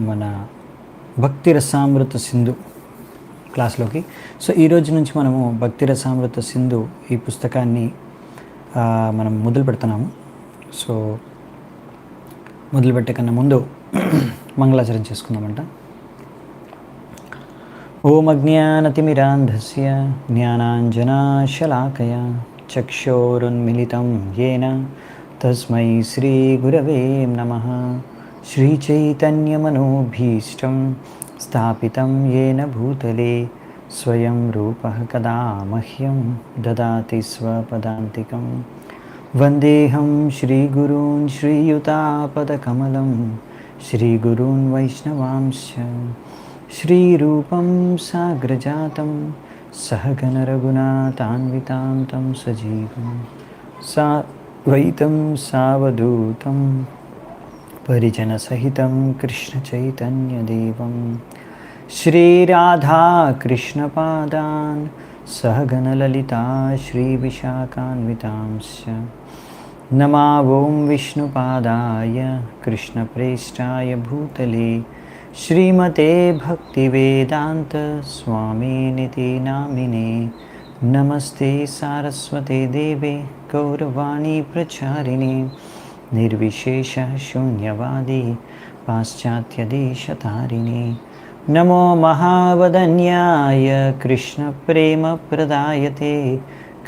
మన భక్తి రసామృత సింధు క్లాస్లోకి. సో ఈరోజు నుంచి మనము భక్తి రసామృత సింధు ఈ పుస్తకాన్ని మనం మొదలు పెడుతున్నాము. సో మొదలుపెట్టే కన్నా ముందు మంగళాచరణ చేసుకుందామంట. ఓం అజ్ఞానతిమిరాంధస్య జ్ఞానాంజనాశలాకయ చక్షోరున్మిళితం యేన తస్మై శ్రీగురవే నమః. శ్రీచైతన్యమనోభీష్టం స్థాపితం యేన భూతలే స్వయం రూపః కదా మహ్యం దదాతి స్వపదాంతికం. వందేహం శ్రీగురూన్ శ్రీయుతాపదకమలం శ్రీగురూన్ వైష్ణవాంశ్చ శ్రీరూపం సాగ్రజాతం సహగణ రఘునాథాన్వితాం తం సజీవం సాద్వైతం సావధూతం పరిజన సహితం కృష్ణ చైతన్యదేవం శ్రీరాధా కృష్ణపాదాన్ సహగణ లలితా శ్రీవిశాఖాన్వితాంశ్చ నమా ఓం విష్ణుపాదాయ కృష్ణప్రేష్టాయ భూతలే శ్రీమతే భక్తివేదాంత స్వామినితి నామినే. నమస్తే సారస్వతే దేవే గౌరవాణి ప్రచారిణే నిర్విశేష శూన్యవాది పాశ్చాత్యదేశతారిణే. నమో మహావదన్యాయ కృష్ణ ప్రేమ ప్రదాయతే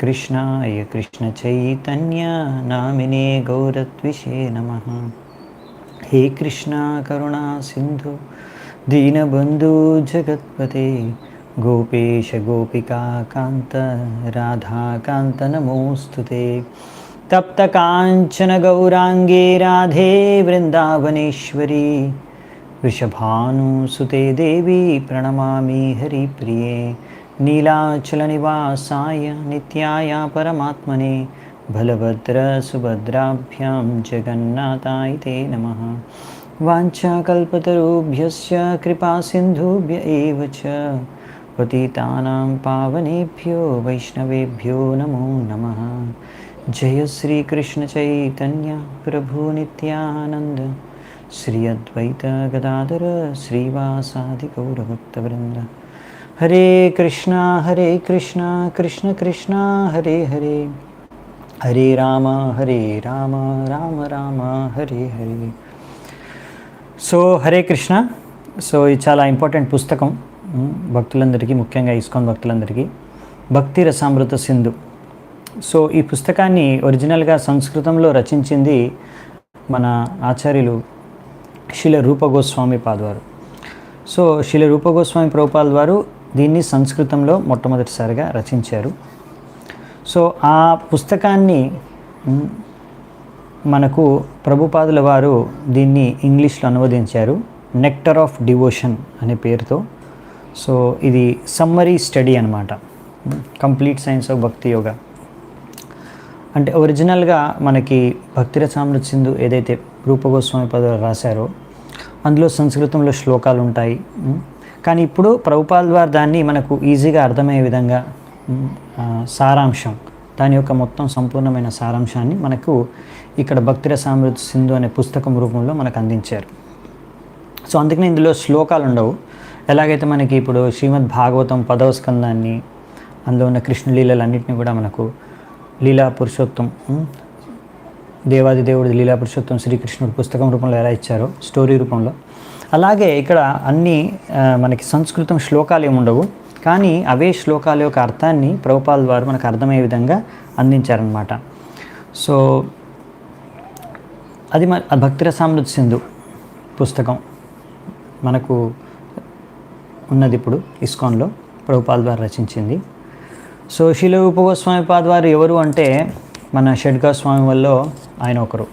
కృష్ణాయ కృష్ణ చైతన్య నామినే గౌరత్విషే నమః. హే కృష్ణ కరుణా సింధు దీనబంధు జగత్పతే గోపేశ గోపికా కాంత రాధాకాంత నమోస్తుతే. తప్త కాంచన గౌరాంగే రాధే వృందావనేశ్వరి వృషభానుసుతే దేవి ప్రణమామి హరిప్రియే. నీలాచల నివాసాయ నిత్యాయ పరమాత్మనే బలభద్ర సుభద్రాభ్యాం జగన్నాథాయ తే నమః. వాంఛాకల్పతరుభ్యశ్చ కృపాసింధుభ్య ఏవ చ పతితానాం పావనేభ్యో వైష్ణవేభ్యో నమో నమః. జయ శ్రీకృష్ణ చైతన్య ప్రభు నిత్యానంద శ్రీ అద్వైత గదాధర శ్రీవాసాది గౌరభక్తవృంద. హరే కృష్ణ కృష్ణ కృష్ణ హరే హరే హరే రామ రామ రామ హరే హరే. సో హరే కృష్ణ. సో ఇది చాలా ఇంపార్టెంట్ పుస్తకం భక్తులందరికీ, ముఖ్యంగా ఇస్కాన్ భక్తులందరికీ, భక్తి రసామృత సింధు. సో ఈ పుస్తకాన్ని ఒరిజినల్గా సంస్కృతంలో రచించింది మన ఆచార్యులు శిల రూప గోస్వామి పాదవారు. సో శిల రూప గోస్వామి ప్రభుపాల్ వారు దీన్ని సంస్కృతంలో మొట్టమొదటిసారిగా రచించారు. సో ఆ పుస్తకాన్ని మనకు ప్రభుపాదుల వారు దీన్ని ఇంగ్లీష్లో అనువదించారు, నెక్టర్ ఆఫ్ డివోషన్ అనే పేరుతో. సో ఇది సమ్మరీ స్టడీ అనమాట, కంప్లీట్ సైన్స్ ఆఫ్ భక్తి యోగా. అంటే ఒరిజినల్గా మనకి భక్తి రసామృత సింధు ఏదైతే రూప గోస్వామి పాదులు రాశారో అందులో సంస్కృతంలో శ్లోకాలు ఉంటాయి. కానీ ఇప్పుడు ప్రభుపాల్ వారు దాన్ని మనకు ఈజీగా అర్థమయ్యే విధంగా సారాంశం, దాని యొక్క మొత్తం సంపూర్ణమైన సారాంశాన్ని మనకు ఇక్కడ భక్తి రసామృత సింధు అనే పుస్తకం రూపంలో మనకు అందించారు. సో అందుకని ఇందులో శ్లోకాలు ఉండవు. ఎలాగైతే మనకి ఇప్పుడు శ్రీమద్ భాగవతం 10వ స్కందాన్ని, అందులో ఉన్న కృష్ణలీలలన్నింటినీ కూడా మనకు లీలా పురుషోత్తం, దేవాది దేవుడి లీలా పురుషోత్తం శ్రీకృష్ణుడు పుస్తకం రూపంలో ఎలా ఇచ్చారో స్టోరీ రూపంలో, అలాగే ఇక్కడ అన్ని మనకి సంస్కృతం శ్లోకాలు ఏమి ఉండవు. కానీ అవే శ్లోకాల యొక్క అర్థాన్ని ప్రభుపాల్ వారు మనకు అర్థమయ్యే విధంగా అందించారనమాట. సో అది భక్తి రసామృత సింధు పుస్తకం మనకు ఉన్నది ఇప్పుడు ఇస్కాన్లో, ప్రభుపాల్ వారు రచించింది. సో శిల రూప గోస్వామి పాద్ వారు ఎవరు అంటే మన షడ్గోస్వామి వల్ల ఆయన ఒకరు.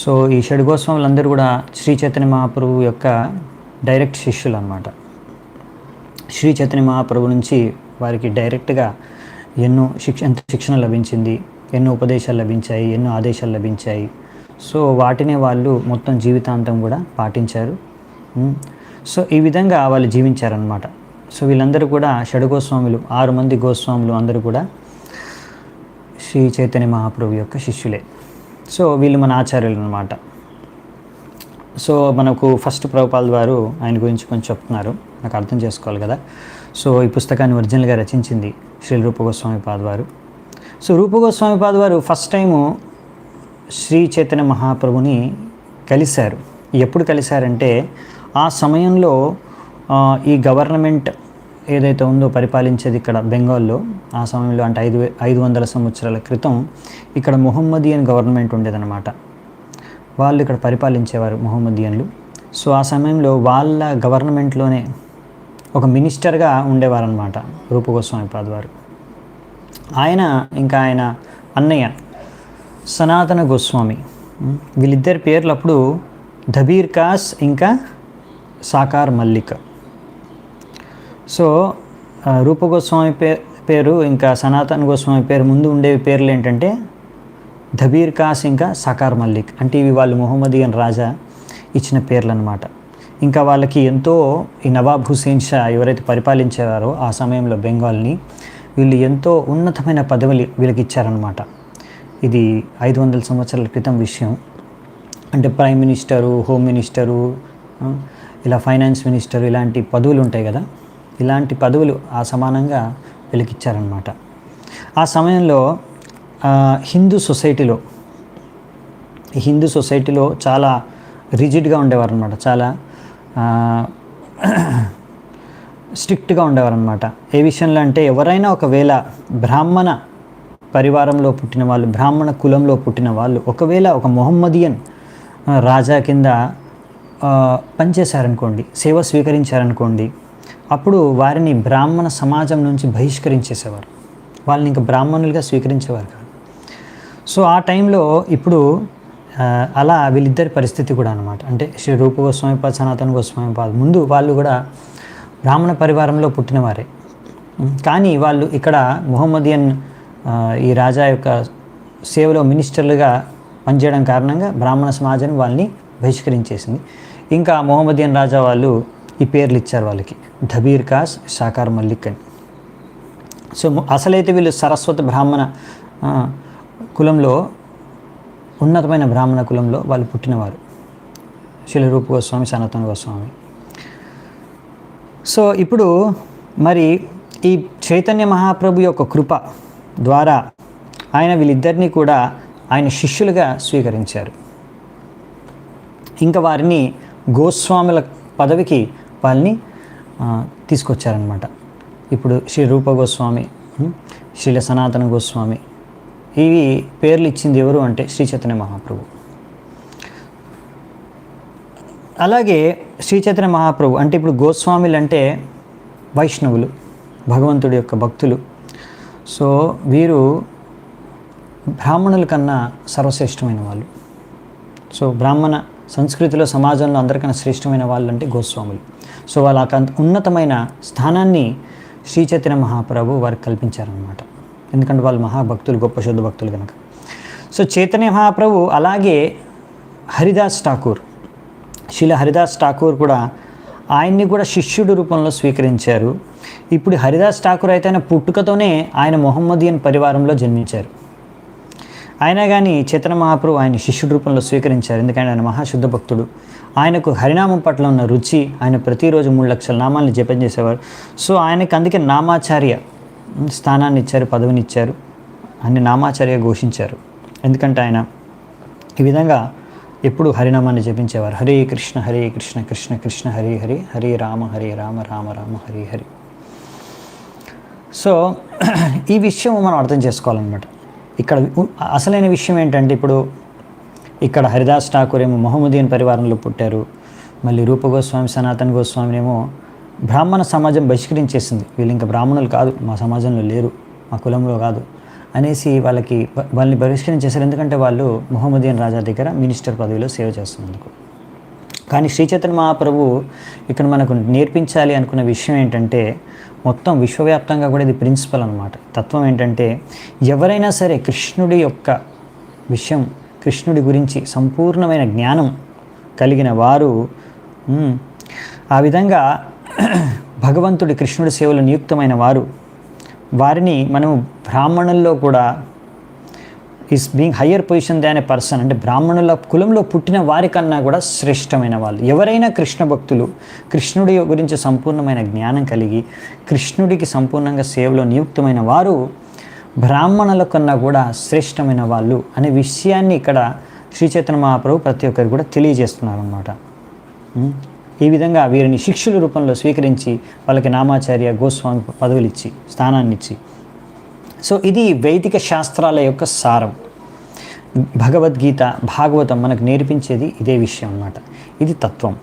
సో ఈ షడ్గోస్వాములందరూ కూడా శ్రీ చైతన్య మహాప్రభు యొక్క డైరెక్ట్ శిష్యులు అన్నమాట. శ్రీ చైతన్య మహాప్రభు నుంచి వారికి డైరెక్ట్గా ఎన్నో శిక్షణ లభించింది, ఎన్నో ఉపదేశాలు లభించాయి, ఎన్నో ఆదేశాలు లభించాయి. సో వాటినే వాళ్ళు మొత్తం జీవితాంతం కూడా పాటించారు. సో ఈ విధంగా వాళ్ళు జీవించారనమాట. సో వీళ్ళందరూ కూడా షడ్గోస్వాములు, 6 మంది గోస్వాములు అందరూ కూడా శ్రీ చైతన్య మహాప్రభు యొక్క శిష్యులే. సో వీళ్ళు మన ఆచార్యులు అన్నమాట. సో మనకు ఫస్ట్ ప్రభుపాల్ వారు ఆయన గురించి కొంచెం చెప్తున్నారు, నాకు అర్థం చేసుకోవాలి కదా. సో ఈ పుస్తకాన్ని ఒరిజినల్గా రచించింది శ్రీ రూప గోస్వామి పాద్ వారు. సో రూప గోస్వామి పాద్ వారు ఫస్ట్ టైము శ్రీ చైతన్య మహాప్రభుని కలిశారు. ఎప్పుడు కలిశారంటే ఆ సమయంలో ఈ గవర్నమెంట్ ఏదైతే ఉందో పరిపాలించేది ఇక్కడ బెంగాల్లో, ఆ సమయంలో అంటే 500 సంవత్సరాల క్రితం ఇక్కడ మొహమ్మదియన్ గవర్నమెంట్ ఉండేదన్నమాట. వాళ్ళు ఇక్కడ పరిపాలించేవారు మొహమ్మదియన్లు. సో ఆ సమయంలో వాళ్ళ గవర్నమెంట్లోనే ఒక మినిస్టర్గా ఉండేవారనమాట రూప గోస్వామి పాద్ వారు. ఆయన ఇంకా ఆయన అన్నయ్య సనాతన గోస్వామి, వీళ్ళిద్దరి పేర్లు అప్పుడు ధబీర్ కాస్ ఇంకా సాకార్ మల్లిక్. సో రూప గోస్వామి పేరు ఇంకా సనాతన గోస్వామి పేరు ముందు ఉండేవి పేర్లు ఏంటంటే ధబీర్ కాస్ ఇంకా సాకార్ మల్లిక్. అంటే ఇవి వాళ్ళు మొహమ్మదియన్ రాజా ఇచ్చిన పేర్లు అనమాట. ఇంకా వాళ్ళకి ఎంతో ఈ నవాబ్ హుసేన్ షా ఎవరైతే పరిపాలించేవారో ఆ సమయంలో బెంగాల్ని, వీళ్ళు ఎంతో ఉన్నతమైన పదవులు వీళ్ళకి ఇచ్చారనమాట. ఇది 500 సంవత్సరాల క్రితం విషయం. అంటే ప్రైమ్ మినిస్టరు, హోమ్ మినిస్టరు, ఇలా ఫైనాన్స్ మినిస్టరు, ఇలాంటి పదవులు ఉంటాయి కదా, ఇలాంటి పదవులు ఆ సమానంగా వీళ్ళకి ఇచ్చారనమాట. ఆ సమయంలో హిందూ సొసైటీలో చాలా రిజిడ్గా ఉండేవారు అనమాట, చాలా స్ట్రిక్ట్గా ఉండేవారు అనమాట. ఏ విషయంలో అంటే ఎవరైనా ఒకవేళ బ్రాహ్మణ పరివారంలో పుట్టిన వాళ్ళు, బ్రాహ్మణ కులంలో పుట్టిన వాళ్ళు ఒకవేళ ఒక మొహమ్మదియన్ రాజా కింద పనిచేశారనుకోండి, సేవ స్వీకరించారనుకోండి, అప్పుడు వారిని బ్రాహ్మణ సమాజం నుంచి బహిష్కరించేసేవారు, వాళ్ళని ఇంకా బ్రాహ్మణులుగా స్వీకరించేవారు కాదు. సో ఆ టైంలో ఇప్పుడు అలా వీళ్ళిద్దరి పరిస్థితి కూడా అనమాట. అంటే శ్రీ రూప గోస్వామి పాద్, సనాతన గోస్వామి పాద్ ముందు వాళ్ళు కూడా బ్రాహ్మణ పరివారంలో పుట్టినవారే, కానీ వాళ్ళు ఇక్కడ మొహమ్మదియన్ ఈ రాజా యొక్క సేవలో మినిస్టర్లుగా పనిచేయడం కారణంగా బ్రాహ్మణ సమాజం వాళ్ళని బహిష్కరించేసింది. ఇంకా మొహమ్మదియన్ రాజా వాళ్ళు ఈ పేర్లు ఇచ్చారు వాళ్ళకి, ధబీర్ కాస్, సాకార్ మల్లిక్ అని. సో అసలైతే వీళ్ళు సరస్వతి బ్రాహ్మణ కులంలో, ఉన్నతమైన బ్రాహ్మణ కులంలో వాళ్ళు పుట్టినవారు, శ్రీ రూప గోస్వామి, సనాతన గోస్వామి. సో ఇప్పుడు మరి ఈ చైతన్య మహాప్రభు యొక్క కృప ద్వారా ఆయన వీళ్ళిద్దరినీ కూడా ఆయన శిష్యులుగా స్వీకరించారు. ఇంకా వారిని గోస్వాముల పదవికి వాళ్ళని తీసుకొచ్చారనమాట. ఇప్పుడు శ్రీ రూప గోస్వామి, శ్రీల సనాతన గోస్వామి, ఇవి పేర్లు ఇచ్చింది ఎవరు అంటే శ్రీ చైతన్య మహాప్రభు. అలాగే శ్రీ చైతన్య మహాప్రభు అంటే ఇప్పుడు గోస్వాములు అంటే వైష్ణవులు, భగవంతుడి యొక్క భక్తులు. సో వీరు బ్రాహ్మణుల కన్నా సర్వశ్రేష్టమైన వాళ్ళు. సో బ్రాహ్మణ సంస్కృతిలో, సమాజంలో అందరికన్నా శ్రేష్టమైన వాళ్ళు అంటే గోస్వాములు. సో వాళ్ళకి ఉన్నతమైన స్థానాన్ని శ్రీ చైతన్య మహాప్రభు వారికి కల్పించారనమాట. ఎందుకంటే వాళ్ళు మహాభక్తులు, గొప్ప శుద్ధ భక్తులు కనుక. సో చైతన్య మహాప్రభు అలాగే హరిదాస్ ఠాకూర్, శ్రీల హరిదాస్ ఠాకూర్ కూడా ఆయన్ని కూడా శిష్యుడి రూపంలో స్వీకరించారు. ఇప్పుడు హరిదాస్ ఠాకూర్ అయితే ఆయన పుట్టుకతోనే ఆయన మొహమ్మదియన్ పరివారంలో జన్మించారు. అయినా కానీ చైతన్య మహాప్రభు ఆయన శిష్యుడి రూపంలో స్వీకరించారు. ఎందుకంటే ఆయన మహాశుద్ధ భక్తుడు, ఆయనకు హరినామం పట్ల ఉన్న రుచి, ఆయన ప్రతిరోజు 3 లక్షల నామాలను జపం చేసేవారు. సో ఆయనకి అందుకే నామాచార్య స్థానాన్ని ఇచ్చారు, పదవిని ఇచ్చారు, అన్ని నామాచార్య ఘోషించారు. ఎందుకంటే ఆయన ఈ విధంగా ఎప్పుడు హరినామాన్ని జపించేవారు. హరే కృష్ణ కృష్ణ కృష్ణ హరి హరి, హరే రామ రామ రామ హరి హరి. సో ఈ విషయం మనం అర్థం చేసుకోవాలన్నమాట. ఇక్కడ అసలైన విషయం ఏంటంటే ఇప్పుడు ఇక్కడ హరిదాస్ ఠాకూర్ ఏమో మొహమ్మదియన్ పరివారంలో పుట్టారు, మళ్ళీ రూప గోస్వామి, సనాతన గోస్వామినేమో బ్రాహ్మణ సమాజం బహిష్కరించేసింది, వీళ్ళు ఇంకా బ్రాహ్మణులు కాదు, మా సమాజంలో లేరు, మా కులంలో కాదు అనేసి వాళ్ళని బహిష్కరించేశారు. ఎందుకంటే వాళ్ళు మొహమ్మదియన్ రాజా దగ్గర మినిస్టర్ పదవిలో సేవ చేస్తున్నందుకు. కానీ శ్రీ చైతన్య మహాప్రభు ఇక్కడ మనకు నేర్పించాలి అనుకున్న విషయం ఏంటంటే, మొత్తం విశ్వవ్యాప్తంగా కూడా ఇది ప్రిన్సిపల్ అనమాట. తత్వం ఏంటంటే ఎవరైనా సరే కృష్ణుడి యొక్క విషయం, కృష్ణుడి గురించి సంపూర్ణమైన జ్ఞానం కలిగిన వారు, ఆ విధంగా భగవంతుడి కృష్ణుడి సేవలో నియుక్తమైన వారిని మనము బ్రాహ్మణుల్లో కూడా is being higher position than A person, అంటే బ్రాహ్మణుల కులంలో పుట్టిన వారికన్నా కూడా శ్రేష్టమైన వాళ్ళు. ఎవరైనా కృష్ణ భక్తులు, కృష్ణుడి గురించి సంపూర్ణమైన జ్ఞానం కలిగి కృష్ణుడికి సంపూర్ణంగా సేవలో నియుక్తమైన వారు బ్రాహ్మణుల కన్నా కూడా శ్రేష్టమైన వాళ్ళు అనే విషయాన్ని ఇక్కడ శ్రీ చైతన్య మహాప్రభు ప్రతి ఒక్కరికి కూడా తెలియజేస్తున్నారు అన్నమాట. ఈ విధంగా వీరిని శిష్యుల రూపంలో స్వీకరించి వాళ్ళకి నామాచార్య, గోస్వామి పదవులు ఇచ్చి, స్థానాన్ని ఇచ్చి. సో ఇది వైదిక శాస్త్రాల యొక్క సారం. భగవద్గీత, భాగవతం మనకు నేర్పించేది ఇదే విషయం అన్నమాట. ఇది తత్వం.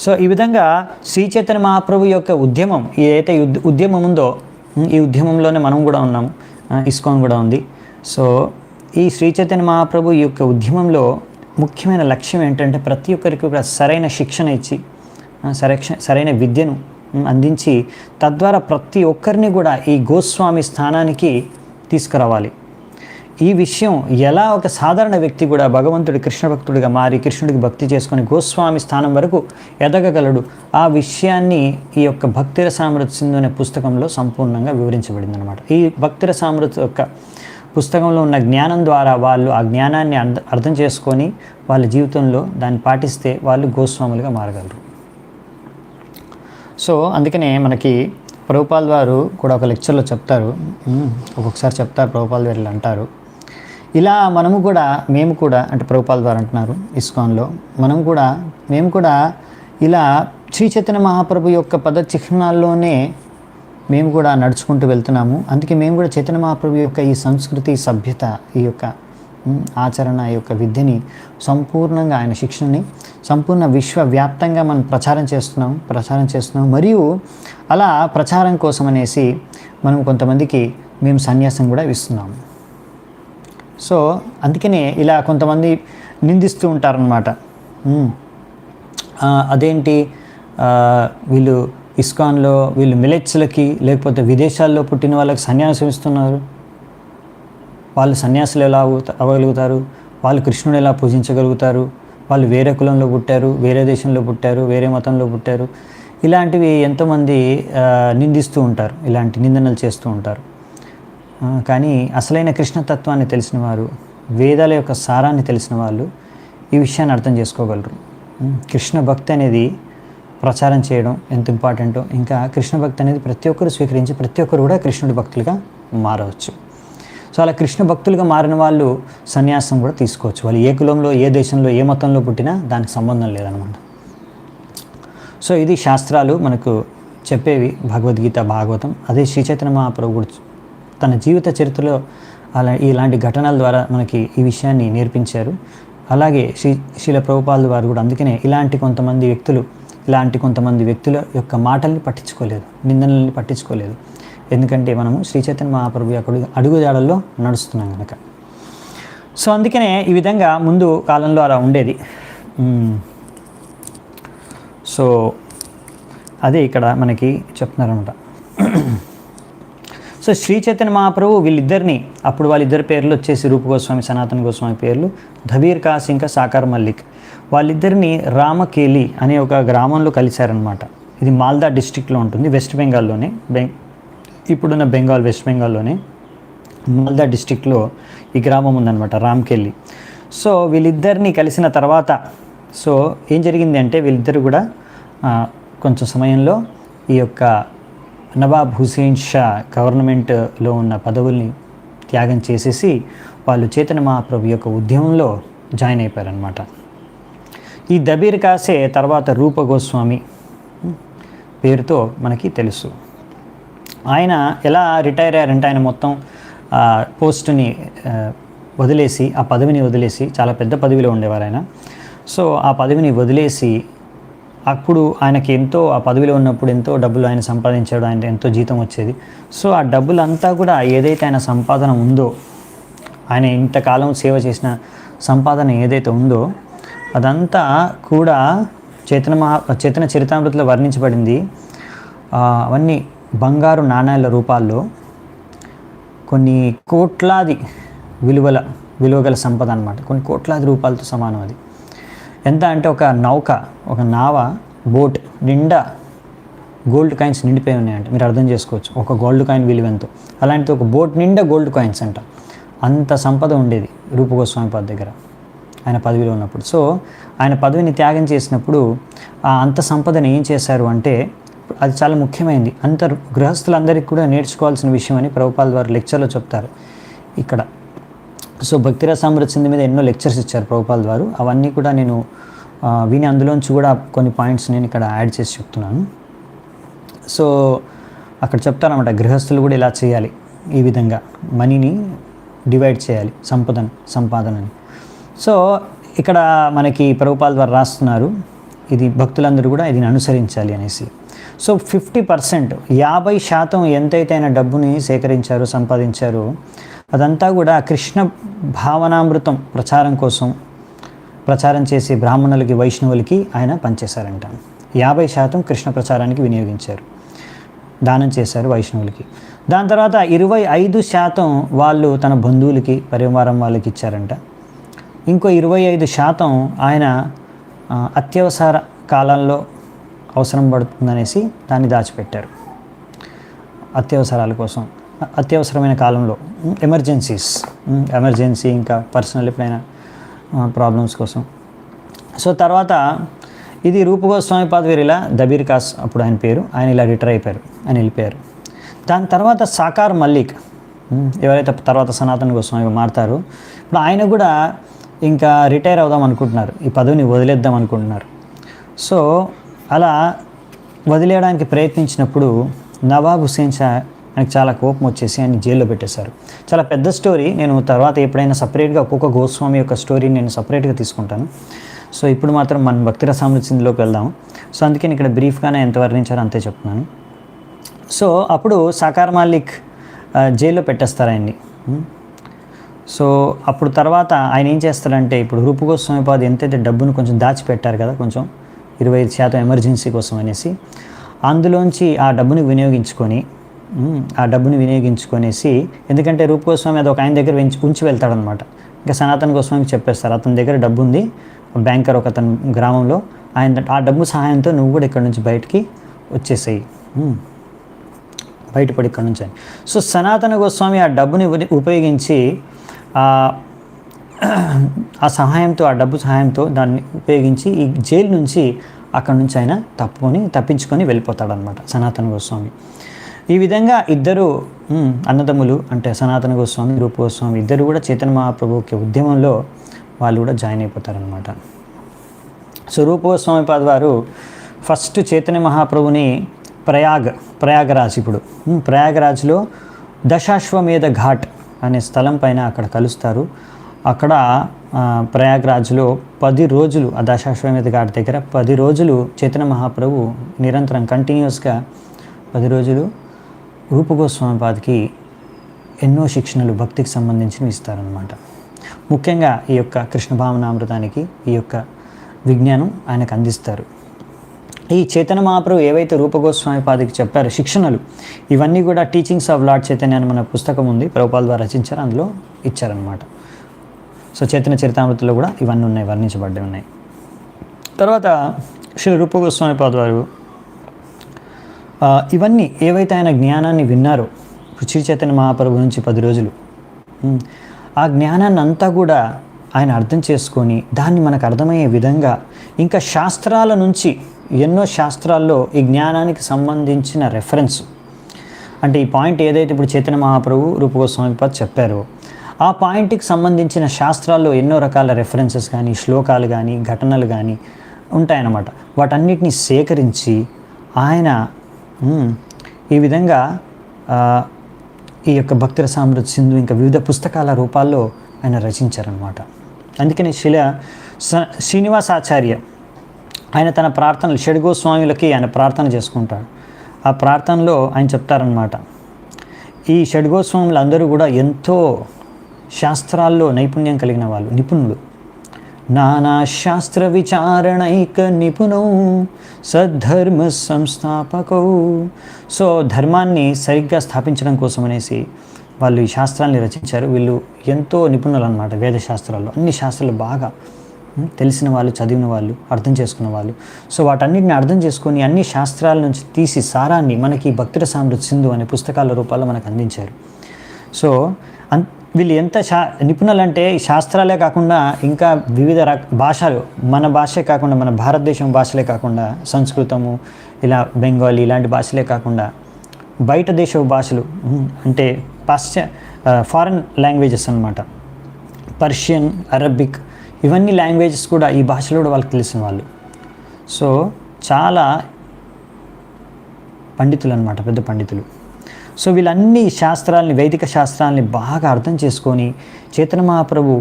సో ఈ విధంగా శ్రీ చైతన్య మహాప్రభు యొక్క ఉద్యమం, ఏదైతే ఉద్యమం ఉందో ఈ ఉద్యమంలోనే మనం కూడా ఉన్నాము, ఇస్కాన్ కూడా ఉంది. సో ఈ శ్రీ చైతన్య మహాప్రభు ఈ యొక్క ఉద్యమంలో ముఖ్యమైన లక్ష్యం ఏంటంటే ప్రతి ఒక్కరికి కూడా సరైన శిక్షణ ఇచ్చి, సరైన విద్యను అందించి, తద్వారా ప్రతి ఒక్కరిని కూడా ఈ గోస్వామి స్థానానికి తీసుకురావాలి. ఈ విషయం ఎలా ఒక సాధారణ వ్యక్తి కూడా భగవంతుడి కృష్ణ భక్తుడిగా మారి కృష్ణుడికి భక్తి చేసుకొని గోస్వామి స్థానం వరకు ఎదగగలడు, ఆ విషయాన్ని ఈ యొక్క భక్తిరసామృత సింధు అనే పుస్తకంలో సంపూర్ణంగా వివరించబడింది అనమాట. ఈ భక్తిరసామృత యొక్క పుస్తకంలో ఉన్న జ్ఞానం ద్వారా వాళ్ళు ఆ జ్ఞానాన్ని అర్థం చేసుకొని వాళ్ళ జీవితంలో దాన్ని పాటిస్తే వాళ్ళు గోస్వాములుగా మారగలరు. సో అందుకనే మనకి ప్రభుపాల్ వారు కూడా ఒక లెక్చర్లో చెప్తారు, ఒక్కొక్కసారి చెప్తారు, ప్రభుపాల్ వారు అంటారు, ఇలా మేము కూడా అంటే ప్రభుపాల్ వారు అంటున్నారు ఇస్కాన్లో, మేము కూడా ఇలా శ్రీ చైతన్య మహాప్రభు యొక్క పద చిహ్నాల్లోనే మేము కూడా నడుచుకుంటూ వెళ్తున్నాము. అందుకే మేము కూడా చైతన్య మహాప్రభు యొక్క ఈ సంస్కృతి, సభ్యత, ఈ యొక్క ఆచరణ, ఈ యొక్క విద్యని సంపూర్ణంగా, ఆయన శిక్షణని సంపూర్ణ విశ్వవ్యాప్తంగా మనం ప్రచారం చేస్తున్నాం. మరియు అలా ప్రచారం కోసం అనేసి మనం కొంతమందికి మేము సన్యాసం కూడా ఇస్తున్నాము. సో అందుకనే ఇలా కొంతమంది నిందిస్తూ ఉంటారనమాట. అదేంటి వీళ్ళు ఇస్కాన్లో వీళ్ళు మిలెట్స్లకి లేకపోతే విదేశాల్లో పుట్టిన వాళ్ళకి సన్యాసం ఇస్తున్నారు, వాళ్ళు సన్యాసులు ఎలా అవ్వగలుగుతారు, వాళ్ళు కృష్ణుడు ఎలా పూజించగలుగుతారు, వాళ్ళు వేరే కులంలో పుట్టారు, వేరే దేశంలో పుట్టారు, వేరే మతంలో పుట్టారు, ఇలాంటివి ఎంతోమంది నిందిస్తూ ఉంటారు, ఇలాంటి నిందనలు చేస్తూ ఉంటారు. కానీ అసలైన కృష్ణతత్వాన్ని తెలిసిన వారు, వేదాల యొక్క సారాన్ని తెలిసిన వాళ్ళు ఈ విషయాన్ని అర్థం చేసుకోగలరు. కృష్ణ భక్తి అనేది ప్రచారం చేయడం ఎంత ఇంపార్టెంటో, ఇంకా కృష్ణ భక్తి అనేది ప్రతి ఒక్కరు స్వీకరించి ప్రతి ఒక్కరు కూడా కృష్ణుడి భక్తులుగా మారవచ్చు. సో అలా కృష్ణ భక్తులుగా మారిన వాళ్ళు సన్యాసం కూడా తీసుకోవచ్చు. వాళ్ళు ఏ కులంలో, ఏ దేశంలో, ఏ మతంలో పుట్టినా దానికి సంబంధం లేదనమాట. సో ఇది శాస్త్రాలు మనకు చెప్పేవి, భగవద్గీత, భాగవతం. అదే శ్రీ చైతన్య మహాప్రభు కూడా తన జీవిత చరిత్రలో ఇలాంటి ఘటనల ద్వారా మనకి ఈ విషయాన్ని నేర్పించారు. అలాగే శ్రీల ప్రభుపాల్ వారు కూడా అందుకనే ఇలాంటి కొంతమంది వ్యక్తుల యొక్క మాటల్ని పట్టించుకోలేదు, నిందనల్ని పట్టించుకోలేదు. ఎందుకంటే మనము శ్రీ చైతన్య మహాప్రభు యొక్క అడుగుజాడల్లో నడుస్తున్నాం కనుక. సో అందుకనే ఈ విధంగా ముందు కాలంలో అలా ఉండేది. సో అదే ఇక్కడ మనకి చెప్తున్నారనమాట. సో శ్రీ చైతన్య మహాప్రభు వీళ్ళిద్దరిని, అప్పుడు వాళ్ళిద్దరి పేర్లు వచ్చేసి రూప గోస్వామి, సనాతన గోస్వామి పేర్లు, ధబీర్ కాస్ ఇంకా సాకార్ మల్లిక్, వాళ్ళిద్దరిని రామకేలి అనే ఒక గ్రామంలో కలిశారనమాట. ఇది మాల్దా డిస్ట్రిక్ట్లో ఉంటుంది, వెస్ట్ బెంగాల్లోనే, ఇప్పుడున్న వెస్ట్ బెంగాల్లోనే మాల్దా డిస్ట్రిక్ట్లో ఈ గ్రామం ఉందన్నమాట, రామ్కెళ్ళి. సో వీళ్ళిద్దరిని కలిసిన తర్వాత సో ఏం జరిగింది అంటే వీళ్ళిద్దరు కూడా కొంచెం సమయంలో ఈ యొక్క నవాబ్ హుసేన్ షా గవర్నమెంట్లో ఉన్న పదవుల్ని త్యాగం చేసేసి వాళ్ళు చైతన్య మహాప్రభు యొక్క ఉద్యమంలో జాయిన్ అయిపోయారనమాట. ఈ దబీర్ కాసే తర్వాత రూప గోస్వామి పేరుతో మనకి తెలుసు. ఆయన ఎలా రిటైర్ అయ్యారంటే ఆయన మొత్తం పోస్టుని వదిలేసి, ఆ పదవిని వదిలేసి, చాలా పెద్ద పదవిలో ఉండేవారు ఆయన. సో ఆ పదవిని వదిలేసి అప్పుడు ఆయనకి ఆ పదవిలో ఉన్నప్పుడు ఎంతో డబ్బులు ఆయన సంపాదించాడు, ఆయన ఎంతో జీతం వచ్చేది. సో ఆ డబ్బులంతా కూడా ఏదైతే ఆయన సంపాదన ఉందో, ఆయన ఇంతకాలం సేవ చేసిన సంపాదన ఏదైతే ఉందో అదంతా కూడా చైతన్య చరితామృతిలో వర్ణించబడింది. అవన్నీ బంగారు నాణ్యాల రూపాల్లో కొన్ని కోట్లాది విలువగల సంపద అనమాట. కొన్ని కోట్లాది రూపాయలతో సమానం. అది ఎంత అంటే ఒక నావ బోట్ నిండా గోల్డ్ కాయిన్స్ నిండిపోయి ఉన్నాయంట. మీరు అర్థం చేసుకోవచ్చు ఒక గోల్డ్ కాయిన్ విలువ ఎంతో. అలాంటిది ఒక బోట్ నిండా గోల్డ్ కాయిన్స్ అంట. అంత సంపద ఉండేది రూపగోస్వామిపాద్ దగ్గర ఆయన పదవిలో ఉన్నప్పుడు. సో ఆయన పదవిని త్యాగం చేసినప్పుడు అంత సంపదని ఏం చేశారు అంటే, అది చాలా ముఖ్యమైనది, అంత గృహస్థులందరికీ కూడా నేర్చుకోవాల్సిన విషయం అని ప్రభుపాల్ వారు లెక్చర్లో చెప్తారు ఇక్కడ. సో భక్తిరసామృత సింధు మీద ఎన్నో లెక్చర్స్ ఇచ్చారు ప్రభుపాల్ వారు. అవన్నీ కూడా నేను విని అందులోంచి కూడా కొన్ని పాయింట్స్ నేను ఇక్కడ యాడ్ చేసి చెప్తున్నాను. సో అక్కడ చెప్తారన్నమాట, గృహస్థులు కూడా ఇలా చేయాలి, ఈ విధంగా మనీని డివైడ్ చేయాలి, సంపాదనని. సో ఇక్కడ మనకి ప్రభుపాల్ వారు రాస్తున్నారు, ఇది భక్తులందరూ కూడా ఇది అనుసరించాలి అనేసి. సో 50%, 50% ఎంతైతే ఆయన డబ్బుని సేకరించారో, సంపాదించారో, అదంతా కూడా కృష్ణ భావనామృతం ప్రచారం చేసి బ్రాహ్మణులకి, వైష్ణవులకి ఆయన పనిచేశారంట. 50% కృష్ణ ప్రచారానికి వినియోగించారు, దానం చేశారు వైష్ణవులకి. దాని తర్వాత 25% వాళ్ళు తన బంధువులకి, పరివారం వాళ్ళకి ఇచ్చారంట. ఇంకో 25% ఆయన అత్యవసర కాలంలో అవసరం పడుతుందనేసి దాన్ని దాచిపెట్టారు, అత్యవసరాల కోసం, అత్యవసరమైన కాలంలో, ఎమర్జెన్సీ, ఇంకా పర్సనల్ ఎప్పుడైనా ప్రాబ్లమ్స్ కోసం. సో తర్వాత ఇది రూపగోస్వామిపాద్ వీరిలా దబీర్ కాస్ అప్పుడు ఆయన పేరు, ఆయన ఇలా రిటైర్ అయిపోయారు, ఆయన వెళ్ళిపోయారు. దాని తర్వాత సాకార్ మల్లిక్, ఎవరైతే తర్వాత సనాతన గోస్వామిగా మారుతారో, ఇప్పుడు ఆయన కూడా ఇంకా రిటైర్ అవుదాం అనుకుంటున్నారు, ఈ పదవిని వదిలేద్దాం అనుకుంటున్నారు. సో అలా వదిలేయడానికి ప్రయత్నించినప్పుడు నవాబ్ హుసేన్ షా ఆయనకు చాలా కోపం వచ్చేసి ఆయన జైల్లో పెట్టేశారు. చాలా పెద్ద స్టోరీ, నేను తర్వాత ఎప్పుడైనా సపరేట్గా ఒక్కొక్క గోస్వామి యొక్క స్టోరీని నేను సపరేట్గా తీసుకుంటాను. సో ఇప్పుడు మాత్రం మనం భక్తిరసామృత సింధులోకి వెళ్దాం. సో అందుకే ఇక్కడ బ్రీఫ్గానే ఎంత వర్ణించారో అంతే చెప్తున్నాను. సో అప్పుడు సాకార్ మాలిక్ జైల్లో పెట్టేస్తారు ఆయన్ని. సో అప్పుడు తర్వాత ఆయన ఏం చేస్తారంటే, ఇప్పుడు రూపగోస్వామిపాద్ ఎంతైతే డబ్బును కొంచెం దాచిపెట్టారు కదా, కొంచెం 25% ఎమర్జెన్సీ కోసం అనేసి, అందులోంచి ఆ డబ్బుని వినియోగించుకొనేసి, ఎందుకంటే రూపగోస్వామి అది ఒక ఆయన దగ్గర ఉంచి వెళ్తాడనమాట. ఇంకా సనాతన గోస్వామికి చెప్పేస్తారు, అతని దగ్గర డబ్బు ఉంది, బ్యాంకర్ ఒక అతని గ్రామంలో, ఆయన ఆ డబ్బు సహాయంతో నువ్వు కూడా ఇక్కడ నుంచి బయటికి వచ్చేసేయి, బయటపడి ఇక్కడ నుంచి అని. సో సనాతన గోస్వామి ఆ డబ్బుని ఉపయోగించి ఆ సహాయంతో, ఆ డబ్బు సహాయంతో దాన్ని ఉపయోగించి ఈ జైలు నుంచి, అక్కడ నుంచి ఆయన తప్పించుకొని వెళ్ళిపోతాడనమాట సనాతన గోస్వామి. ఈ విధంగా ఇద్దరు అన్నదమ్ములు, అంటే సనాతన గోస్వామి, రూప గోస్వామి, ఇద్దరు కూడా చైతన్య మహాప్రభుకి ఉద్యమంలో వాళ్ళు కూడా జాయిన్ అయిపోతారనమాట. సో రూప గోస్వామిపాద్ వారు ఫస్ట్ చైతన్య మహాప్రభుని ప్రయాగరాజ్, ఇప్పుడు ప్రయాగరాజ్లో దశాశ్వమేధ ఘాట్ అనే స్థలం పైన అక్కడ కలుస్తారు. అక్కడ ప్రయాగరాజ్లో 10 రోజులు, ఆ దశాశ్వమేధ ఘాట్ దగ్గర 10 రోజులు చైతన్య మహాప్రభు నిరంతరం కంటిన్యూస్గా 10 రోజులు రూపగోస్వామిపాద్కి ఎన్నో శిక్షణలు భక్తికి సంబంధించినవి ఇస్తారనమాట. ముఖ్యంగా ఈ యొక్క కృష్ణ భావనామృతానికి ఈ యొక్క విజ్ఞానం ఆయనకు అందిస్తారు. ఈ చైతన్య మహాప్రభు ఏవైతే రూపగోస్వామిపాద్కి చెప్పారో శిక్షణలు, ఇవన్నీ కూడా టీచింగ్స్ ఆఫ్ లార్డ్ చైతన్య అని మన పుస్తకం ఉంది, ప్రభుపాల్ ద్వారా రచించారు, అందులో ఇచ్చారనమాట. సో చైతన్య చరితామృతిలో కూడా ఇవన్నీ ఉన్నాయి, వర్ణించబడ్డాయి ఉన్నాయి. తర్వాత శ్రీ రూపగోస్వామిపాద్ వారు ఇవన్నీ ఏవైతే ఆయన జ్ఞానాన్ని విన్నారో శ్రీ చైతన్య మహాప్రభు నుంచి 10 రోజులు, ఆ జ్ఞానాన్ని అంతా కూడా ఆయన అర్థం చేసుకొని దాన్ని మనకు అర్థమయ్యే విధంగా, ఇంకా శాస్త్రాల నుంచి ఎన్నో శాస్త్రాల్లో ఈ జ్ఞానానికి సంబంధించిన రెఫరెన్స్, అంటే ఈ పాయింట్ ఏదైతే ఇప్పుడు చైతన్య మహాప్రభు రూపగోస్వామిపాద్ చెప్పారో ఆ పాయింట్కి సంబంధించిన శాస్త్రాల్లో ఎన్నో రకాల రెఫరెన్సెస్ కానీ, శ్లోకాలు కానీ, ఘటనలు కానీ ఉంటాయన్నమాట. వాటన్నిటిని సేకరించి ఆయన ఈ విధంగా ఈ యొక్క భక్తిరసామృత సింధు ఇంకా వివిధ పుస్తకాల రూపాల్లో ఆయన రచించారనమాట. అందుకని శ్రీనివాసాచార్య ఆయన తన ప్రార్థనలు షడ్గోస్వాములకి ఆయన ప్రార్థన చేసుకుంటాడు. ఆ ప్రార్థనలో ఆయన చెప్తారనమాట, ఈ షడ్గోస్వాములు అందరూ కూడా ఎంతో శాస్త్రాల్లో నైపుణ్యం కలిగిన వాళ్ళు, నిపుణులు, నానా శాస్త్ర విచారణైక నిపుణౌ సద్ధర్మ సంస్థాపకౌ. సో ధర్మాన్ని సరిగ్గా స్థాపించడం కోసం అనేసి వాళ్ళు ఈ శాస్త్రాన్ని రచించారు. వీళ్ళు ఎంతో నిపుణులు అన్నమాట, వేద శాస్త్రాల్లో అన్ని శాస్త్రాలు బాగా తెలిసిన వాళ్ళు, చదివిన వాళ్ళు, అర్థం చేసుకున్న వాళ్ళు. సో వాటన్నిటిని అర్థం చేసుకొని అన్ని శాస్త్రాల నుంచి తీసి సారాన్ని మనకి భక్తిరసామృత సింధు అనే పుస్తకాల రూపాల్లో మనకు అందించారు. సో వీళ్ళు ఎంత నిపుణులు అంటే ఈ శాస్త్రాలే కాకుండా ఇంకా వివిధ భాషలు, మన భాషే కాకుండా, మన భారతదేశం భాషలే కాకుండా, సంస్కృతము, ఇలా బెంగాలీ ఇలాంటి భాషలే కాకుండా బయట దేశ భాషలు, అంటే ఫారెన్ లాంగ్వేజెస్ అన్నమాట, పర్షియన్, అరబిక్, ఇవన్నీ లాంగ్వేజెస్ కూడా, ఈ భాషలో కూడా వాళ్ళకి తెలిసిన వాళ్ళు. సో చాలా పండితులు అన్నమాట, పెద్ద పండితులు. సో వీళ్ళన్ని శాస్త్రాలని, వైదిక శాస్త్రాలని బాగా అర్థం చేసుకొని చైతన్య మహాప్రభు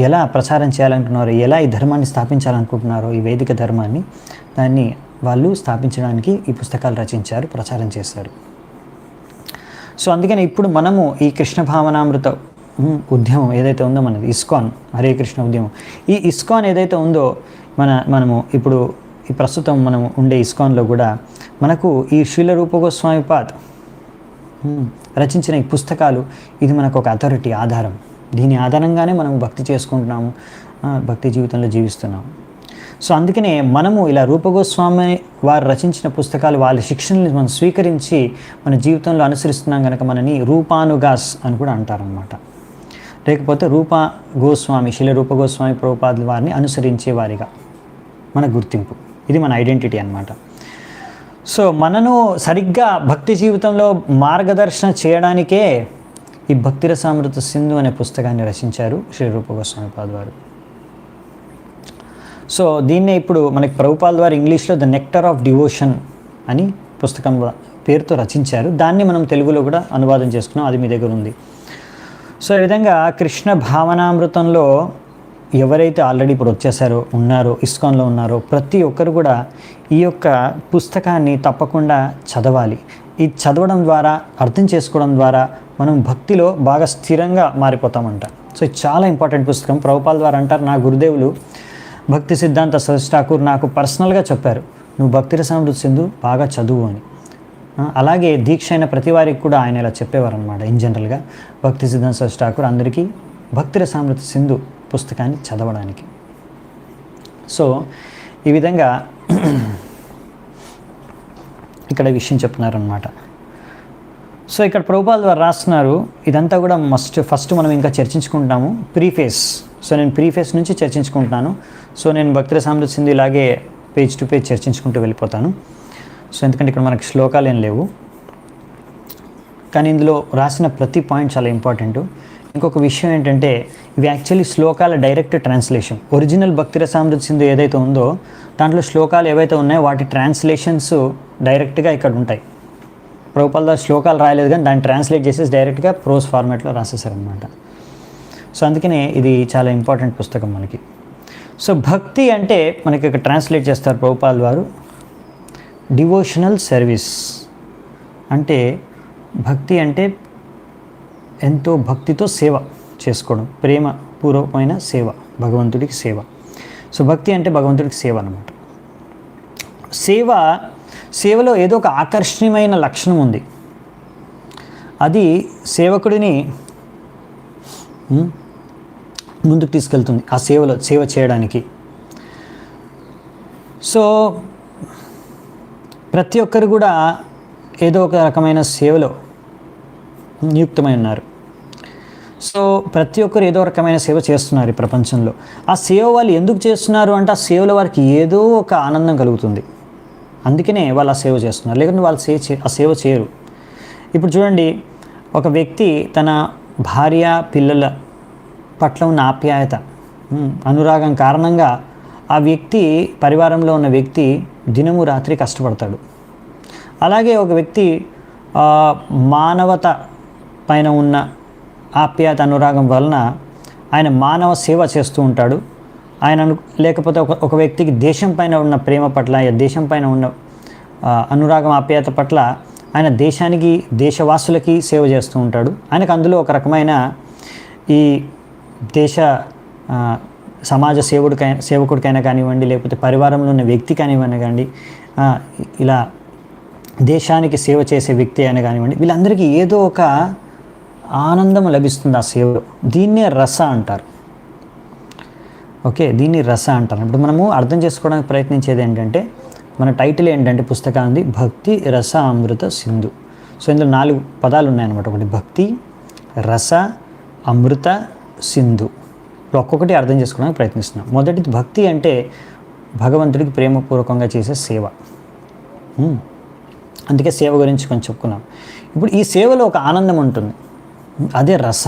ఎలా ప్రచారం చేయాలనుకుంటున్నారో, ఎలా ఈ ధర్మాన్ని స్థాపించాలనుకుంటున్నారో, ఈ వైదిక ధర్మాన్ని, దాన్ని వాళ్ళు స్థాపించడానికి ఈ పుస్తకాలు రచించారు, ప్రచారం చేశారు. సో అందుకని ఇప్పుడు మనము ఈ కృష్ణ భావనామృత ఉద్యమం ఏదైతే ఉందో మనది, ఇస్కాన్ హరే కృష్ణ ఉద్యమం, ఈ ఇస్కాన్ ఏదైతే ఉందో మనము ఇప్పుడు ఈ ప్రస్తుతం మనం ఉండే ఇస్కాన్లో కూడా మనకు ఈ శ్రీల రూప గోస్వామి పాద్ రచించిన ఈ పుస్తకాలు, ఇది మనకు ఒక అథారిటీ, ఆధారం. దీని ఆధారంగానే మనం భక్తి చేసుకుంటున్నాము, భక్తి జీవితంలో జీవిస్తున్నాము. సో అందుకనే మనము ఇలా రూపగోస్వామి వారు రచించిన పుస్తకాలు, వాళ్ళ శిక్షణని మనం స్వీకరించి మన జీవితంలో అనుసరిస్తున్నాం కనుక మనని రూపానుగాస్ అని కూడా అంటారనమాట. లేకపోతే రూప గోస్వామి, శిల రూప గోస్వామి ప్రభుపాదుల వారిని అనుసరించే వారిగా మన గుర్తింపు, ఇది మన ఐడెంటిటీ అన్నమాట. సో మనను సరిగ్గా భక్తి జీవితంలో మార్గదర్శన చేయడానికే ఈ భక్తిరసామృత సింధు అనే పుస్తకాన్ని రచించారు శ్రీ రూప గోస్వామి పాద్ వారు. సో దీన్నే ఇప్పుడు మనకి ప్రభుపాద్ వారు ఇంగ్లీష్లో ద నెక్టర్ ఆఫ్ డివోషన్ అని పుస్తకం పేరుతో రచించారు. దాన్ని మనం తెలుగులో కూడా అనువాదం చేసుకున్నాం, అది మీ దగ్గర ఉంది. సో ఈ విధంగా కృష్ణ భావనామృతంలో ఎవరైతే ఆల్రెడీ ఇప్పుడు వచ్చేసారో, ఉన్నారో, ఇస్కాన్లో ఉన్నారో, ప్రతి ఒక్కరు కూడా ఈ యొక్క పుస్తకాన్ని తప్పకుండా చదవాలి. ఇది చదవడం ద్వారా, అర్థం చేసుకోవడం ద్వారా మనం భక్తిలో బాగా స్థిరంగా మారిపోతామంట. సో ఇది చాలా ఇంపార్టెంట్ పుస్తకం. ప్రభుపాల్ వారు అంటారు, నా గురుదేవులు భక్తి సిద్ధాంత సరస్వతి ఠాకూర్ నాకు పర్సనల్గా చెప్పారు, నువ్వు భక్తి రసామృత సింధు బాగా చదువు అని. అలాగే దీక్ష అయిన ప్రతి వారికి కూడా ఆయన ఇలా చెప్పేవారు అనమాట. ఇన్ జనరల్గా భక్తి సిద్ధాంత సరస్వతి ఠాకూర్ అందరికీ భక్తి రసామృత సింధు పుస్తకాన్ని చదవడానికి. సో ఈ విధంగా ఇక్కడ విషయం చెప్తున్నారనమాట. సో ఇక్కడ ప్రభుపాల్ వారు రాస్తున్నారు, ఇదంతా కూడా ఫస్ట్ మనం ఇంకా చర్చించుకుంటాము ప్రీఫేస్. సో నేను ప్రీఫేస్ నుంచి చర్చించుకుంటున్నాను. సో నేను భక్తి రసామృత సింధు ఇలాగే పేజ్ టు పేజ్ చర్చించుకుంటూ వెళ్ళిపోతాను. సో ఎందుకంటే ఇక్కడ మనకి శ్లోకాలు ఏం లేవు, కానీ ఇందులో రాసిన ప్రతి పాయింట్ చాలా ఇంపార్టెంట్. ఇంకొక విషయం ఏంటంటే, ఇవి యాక్చువల్లీ శ్లోకాల డైరెక్ట్ ట్రాన్స్లేషన్. ఒరిజినల్ భక్తి రసామృత సింధు ఏదైతే ఉందో దాంట్లో శ్లోకాలు ఏవైతే ఉన్నాయో వాటి ట్రాన్స్లేషన్స్ డైరెక్ట్గా ఇక్కడ ఉంటాయి. ప్రభుపాల్ వారు శ్లోకాలు రాయలేదు, కానీ దాన్ని ట్రాన్స్లేట్ చేసేసి డైరెక్ట్గా ప్రోస్ ఫార్మాట్లో రాసేసారనమాట. సో అందుకనే ఇది చాలా ఇంపార్టెంట్ పుస్తకం మనకి. సో భక్తి అంటే మనకి ఇక్కడ ట్రాన్స్లేట్ చేస్తారు ప్రభుపాల్ వారు, డివోషనల్ సర్వీస్. అంటే భక్తి అంటే ఎంతో భక్తితో సేవ చేసుకోవడం, ప్రేమ పూర్వకమైన సేవ, భగవంతుడికి సేవ. సో భక్తి అంటే భగవంతుడికి సేవ అన్నమాట. సేవలో ఏదో ఒక ఆకర్షణీయమైన లక్షణం ఉంది, అది సేవకుడిని ముందుకు తీసుకెళ్తుంది ఆ సేవ చేయడానికి. సో ప్రతి ఒక్కరు కూడా ఏదో ఒక రకమైన సేవలో నియుక్తమై ఉన్నారు. సో ప్రతి ఒక్కరు ఏదో రకమైన సేవ చేస్తున్నారు ఈ ప్రపంచంలో. ఆ సేవ వాళ్ళు ఎందుకు చేస్తున్నారు అంటే, ఆ సేవలో వారికి ఏదో ఒక ఆనందం కలుగుతుంది, అందుకనే వాళ్ళు ఆ సేవ చేస్తున్నారు. లేకుంటే వాళ్ళు ఆ సేవ చేయరు. ఇప్పుడు చూడండి, ఒక వ్యక్తి తన భార్య పిల్లల పట్ల ఉన్న ఆప్యాయత, అనురాగం కారణంగా ఆ వ్యక్తి, పరివారంలో ఉన్న వ్యక్తి దినము రాత్రి కష్టపడతాడు. అలాగే ఒక వ్యక్తి మానవత పైన ఉన్న ఆప్యాయత, అనురాగం వలన ఆయన మానవ సేవ చేస్తూ ఉంటాడు. లేకపోతే ఒక వ్యక్తికి దేశం పైన ఉన్న ప్రేమ పట్ల, దేశం పైన ఉన్న అనురాగం, ఆప్యాయత పట్ల ఆయన దేశానికి, దేశవాసులకి సేవ చేస్తూ ఉంటాడు. ఆయనకు అందులో ఒక రకమైన ఈ దేశ సమాజ సేవకుడికైనా కానివ్వండి, లేకపోతే పరివారంలో ఉన్న వ్యక్తి కానివ్వండి, ఇలా దేశానికి సేవ చేసే వ్యక్తి అయినా కానివ్వండి, వీళ్ళందరికీ ఏదో ఒక ఆనందం లభిస్తుంది ఆ సేవలో. దీన్నే రస అంటారు. ఓకే, దీన్ని రస అంటారు. ఇప్పుడు మనము అర్థం చేసుకోవడానికి ప్రయత్నించేది ఏంటంటే, మన టైటిల్ ఏంటంటే పుస్తకాన్ని భక్తి రస అమృత సింధు. సో ఇందులో 4 పదాలు ఉన్నాయన్నమాట. ఒకటి భక్తి, రస, అమృత సింధు. ఇప్పుడు ఒక్కొక్కటి అర్థం చేసుకోవడానికి ప్రయత్నిస్తున్నాం. మొదటిది భక్తి అంటే భగవంతుడికి ప్రేమపూర్వకంగా చేసే సేవ. అందుకే సేవ గురించి కొంచెం చెప్పుకున్నాం. ఇప్పుడు ఈ సేవలో ఒక ఆనందం ఉంటుంది, అదే రస.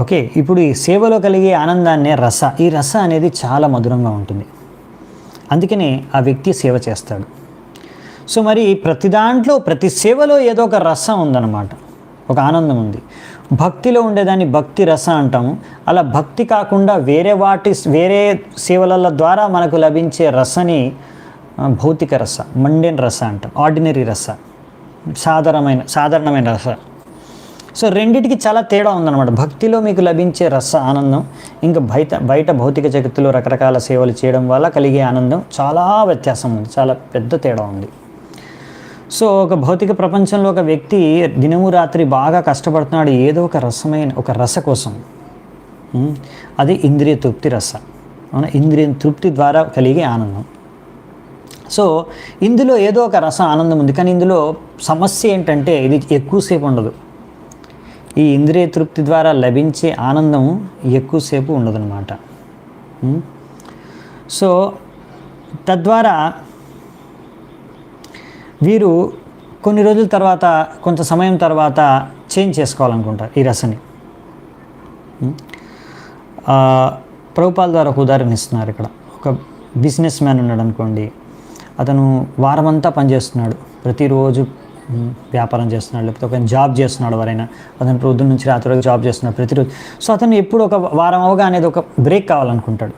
ఓకే, ఇప్పుడు ఈ సేవలో కలిగే ఆనందాన్నే రస. ఈ రస అనేది చాలా మధురంగా ఉంటుంది, అందుకనే ఆ వ్యక్తి సేవ చేస్తాడు. సో మరి ప్రతి దాంట్లో, ప్రతి సేవలో ఏదో ఒక రసం ఉందన్నమాట, ఒక ఆనందం ఉంది. భక్తిలో ఉండేదాన్ని భక్తి రస అంటాము. అలా భక్తి కాకుండా వేరే సేవల ద్వారా మనకు లభించే రసని భౌతిక రస, మండేన్ రస అంటాం, ఆర్డినరీ రస, సాధారణమైన రస. సో రెండిటికి చాలా తేడా ఉందన్నమాట. భక్తిలో మీకు లభించే రస ఆనందం, ఇంకా బయట భౌతిక జగత్తులో రకరకాల సేవలు చేయడం వల్ల కలిగే ఆనందం చాలా వ్యత్యాసం ఉంది, చాలా పెద్ద తేడా ఉంది. సో ఒక భౌతిక ప్రపంచంలో ఒక వ్యక్తి దినము రాత్రి బాగా కష్టపడుతున్నాడు ఏదో ఒక రస కోసం. అది ఇంద్రియ తృప్తి రస, ఇంద్రియ తృప్తి ద్వారా కలిగే ఆనందం. సో ఇందులో ఏదో ఒక రస ఆనందం ఉంది, కానీ ఇందులో సమస్య ఏంటంటే ఇది ఎక్కువసేపు ఉండదు. ఈ ఇంద్రియ తృప్తి ద్వారా లభించే ఆనందం ఎక్కువసేపు ఉండదన్నమాట. సో తద్వారా వీరు కొన్ని రోజుల తర్వాత, కొంత సమయం తర్వాత చేంజ్ చేసుకోవాలనుకుంటారు ఈ రసని. ప్రభుపాల ద్వారా ఒక ఉదాహరణ ఇస్తున్నారు ఇక్కడ. ఒక బిజినెస్ మ్యాన్ ఉన్నాడు అనుకోండి, అతను వారమంతా పనిచేస్తున్నాడు, ప్రతిరోజు వ్యాపారం చేస్తున్నాడు, లేకపోతే ఒక జాబ్ చేస్తున్నాడు, ఎవరైనా అతను పొద్దున్న నుంచి రాత్రి వరకు జాబ్ చేస్తున్నాడు ప్రతిరోజు. సో అతను ఎప్పుడు ఒక వారం అవగా అనేది ఒక బ్రేక్ కావాలనుకుంటాడు,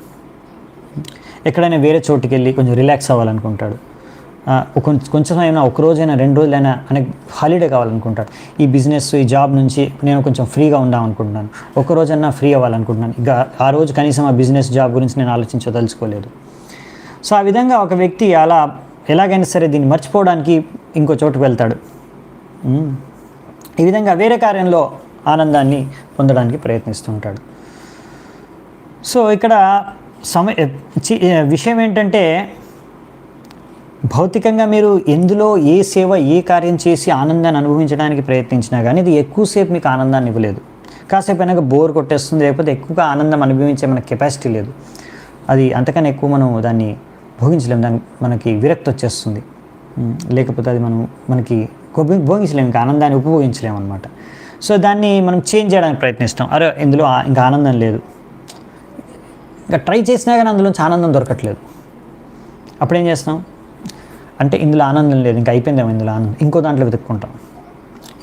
ఎక్కడైనా వేరే చోటుకి వెళ్ళి కొంచెం రిలాక్స్ అవ్వాలనుకుంటాడు, కొంచెం అయినా ఒక రోజైనా 2 రోజులైనా అనే హాలిడే కావాలనుకుంటాడు. ఈ బిజినెస్ ఈ జాబ్ నుంచి నేను కొంచెం ఫ్రీగా ఉండాలనుకుంటున్నాను, ఒక రోజన్నా ఫ్రీ అవ్వాలనుకుంటున్నాను, ఇంకా ఆ రోజు కనీసం ఆ బిజినెస్ జాబ్ గురించి నేను ఆలోచించదలుచుకోలేదు. సో ఆ విధంగా ఒక వ్యక్తి అలా ఎలాగైనా సరే దీన్ని మర్చిపోవడానికి ఇంకో చోటుకు వెళ్తాడు. ఈ విధంగా వేరే కార్యంలో ఆనందాన్ని పొందడానికి ప్రయత్నిస్తుంటాడు. సో ఇక్కడ విషయం ఏంటంటే, భౌతికంగా మీరు ఎందులో ఏ సేవ ఏ కార్యం చేసి ఆనందాన్ని అనుభవించడానికి ప్రయత్నించినా కానీ ఇది ఎక్కువసేపు మీకు ఆనందాన్ని ఇవ్వలేదు. కాసేపు అయినాక బోర్ కొట్టేస్తుంది, లేకపోతే ఎక్కువగా ఆనందం అనుభవించే మన కెపాసిటీ లేదు. అది అంతకన్నా ఎక్కువ మనం దాన్ని భోగించలేము, దాన్ని మనకి విరక్తి వచ్చేస్తుంది, లేకపోతే అది మనకి భోగించలేము, ఇంకా ఆనందాన్ని ఉపభోగించలేము అనమాట. సో దాన్ని మనం చేంజ్ చేయడానికి ప్రయత్నిస్తాం. అరే ఇందులో ఇంకా ఆనందం లేదు, ఇంకా ట్రై చేసినా కానీ అందులోంచి ఆనందం దొరకట్లేదు. అప్పుడేం చేస్తాం అంటే, ఇందులో ఆనందం లేదు, ఇంకా అయిపోయిందేమో ఇందులో ఆనందం, ఇంకో దాంట్లో వెతుక్కుంటాం,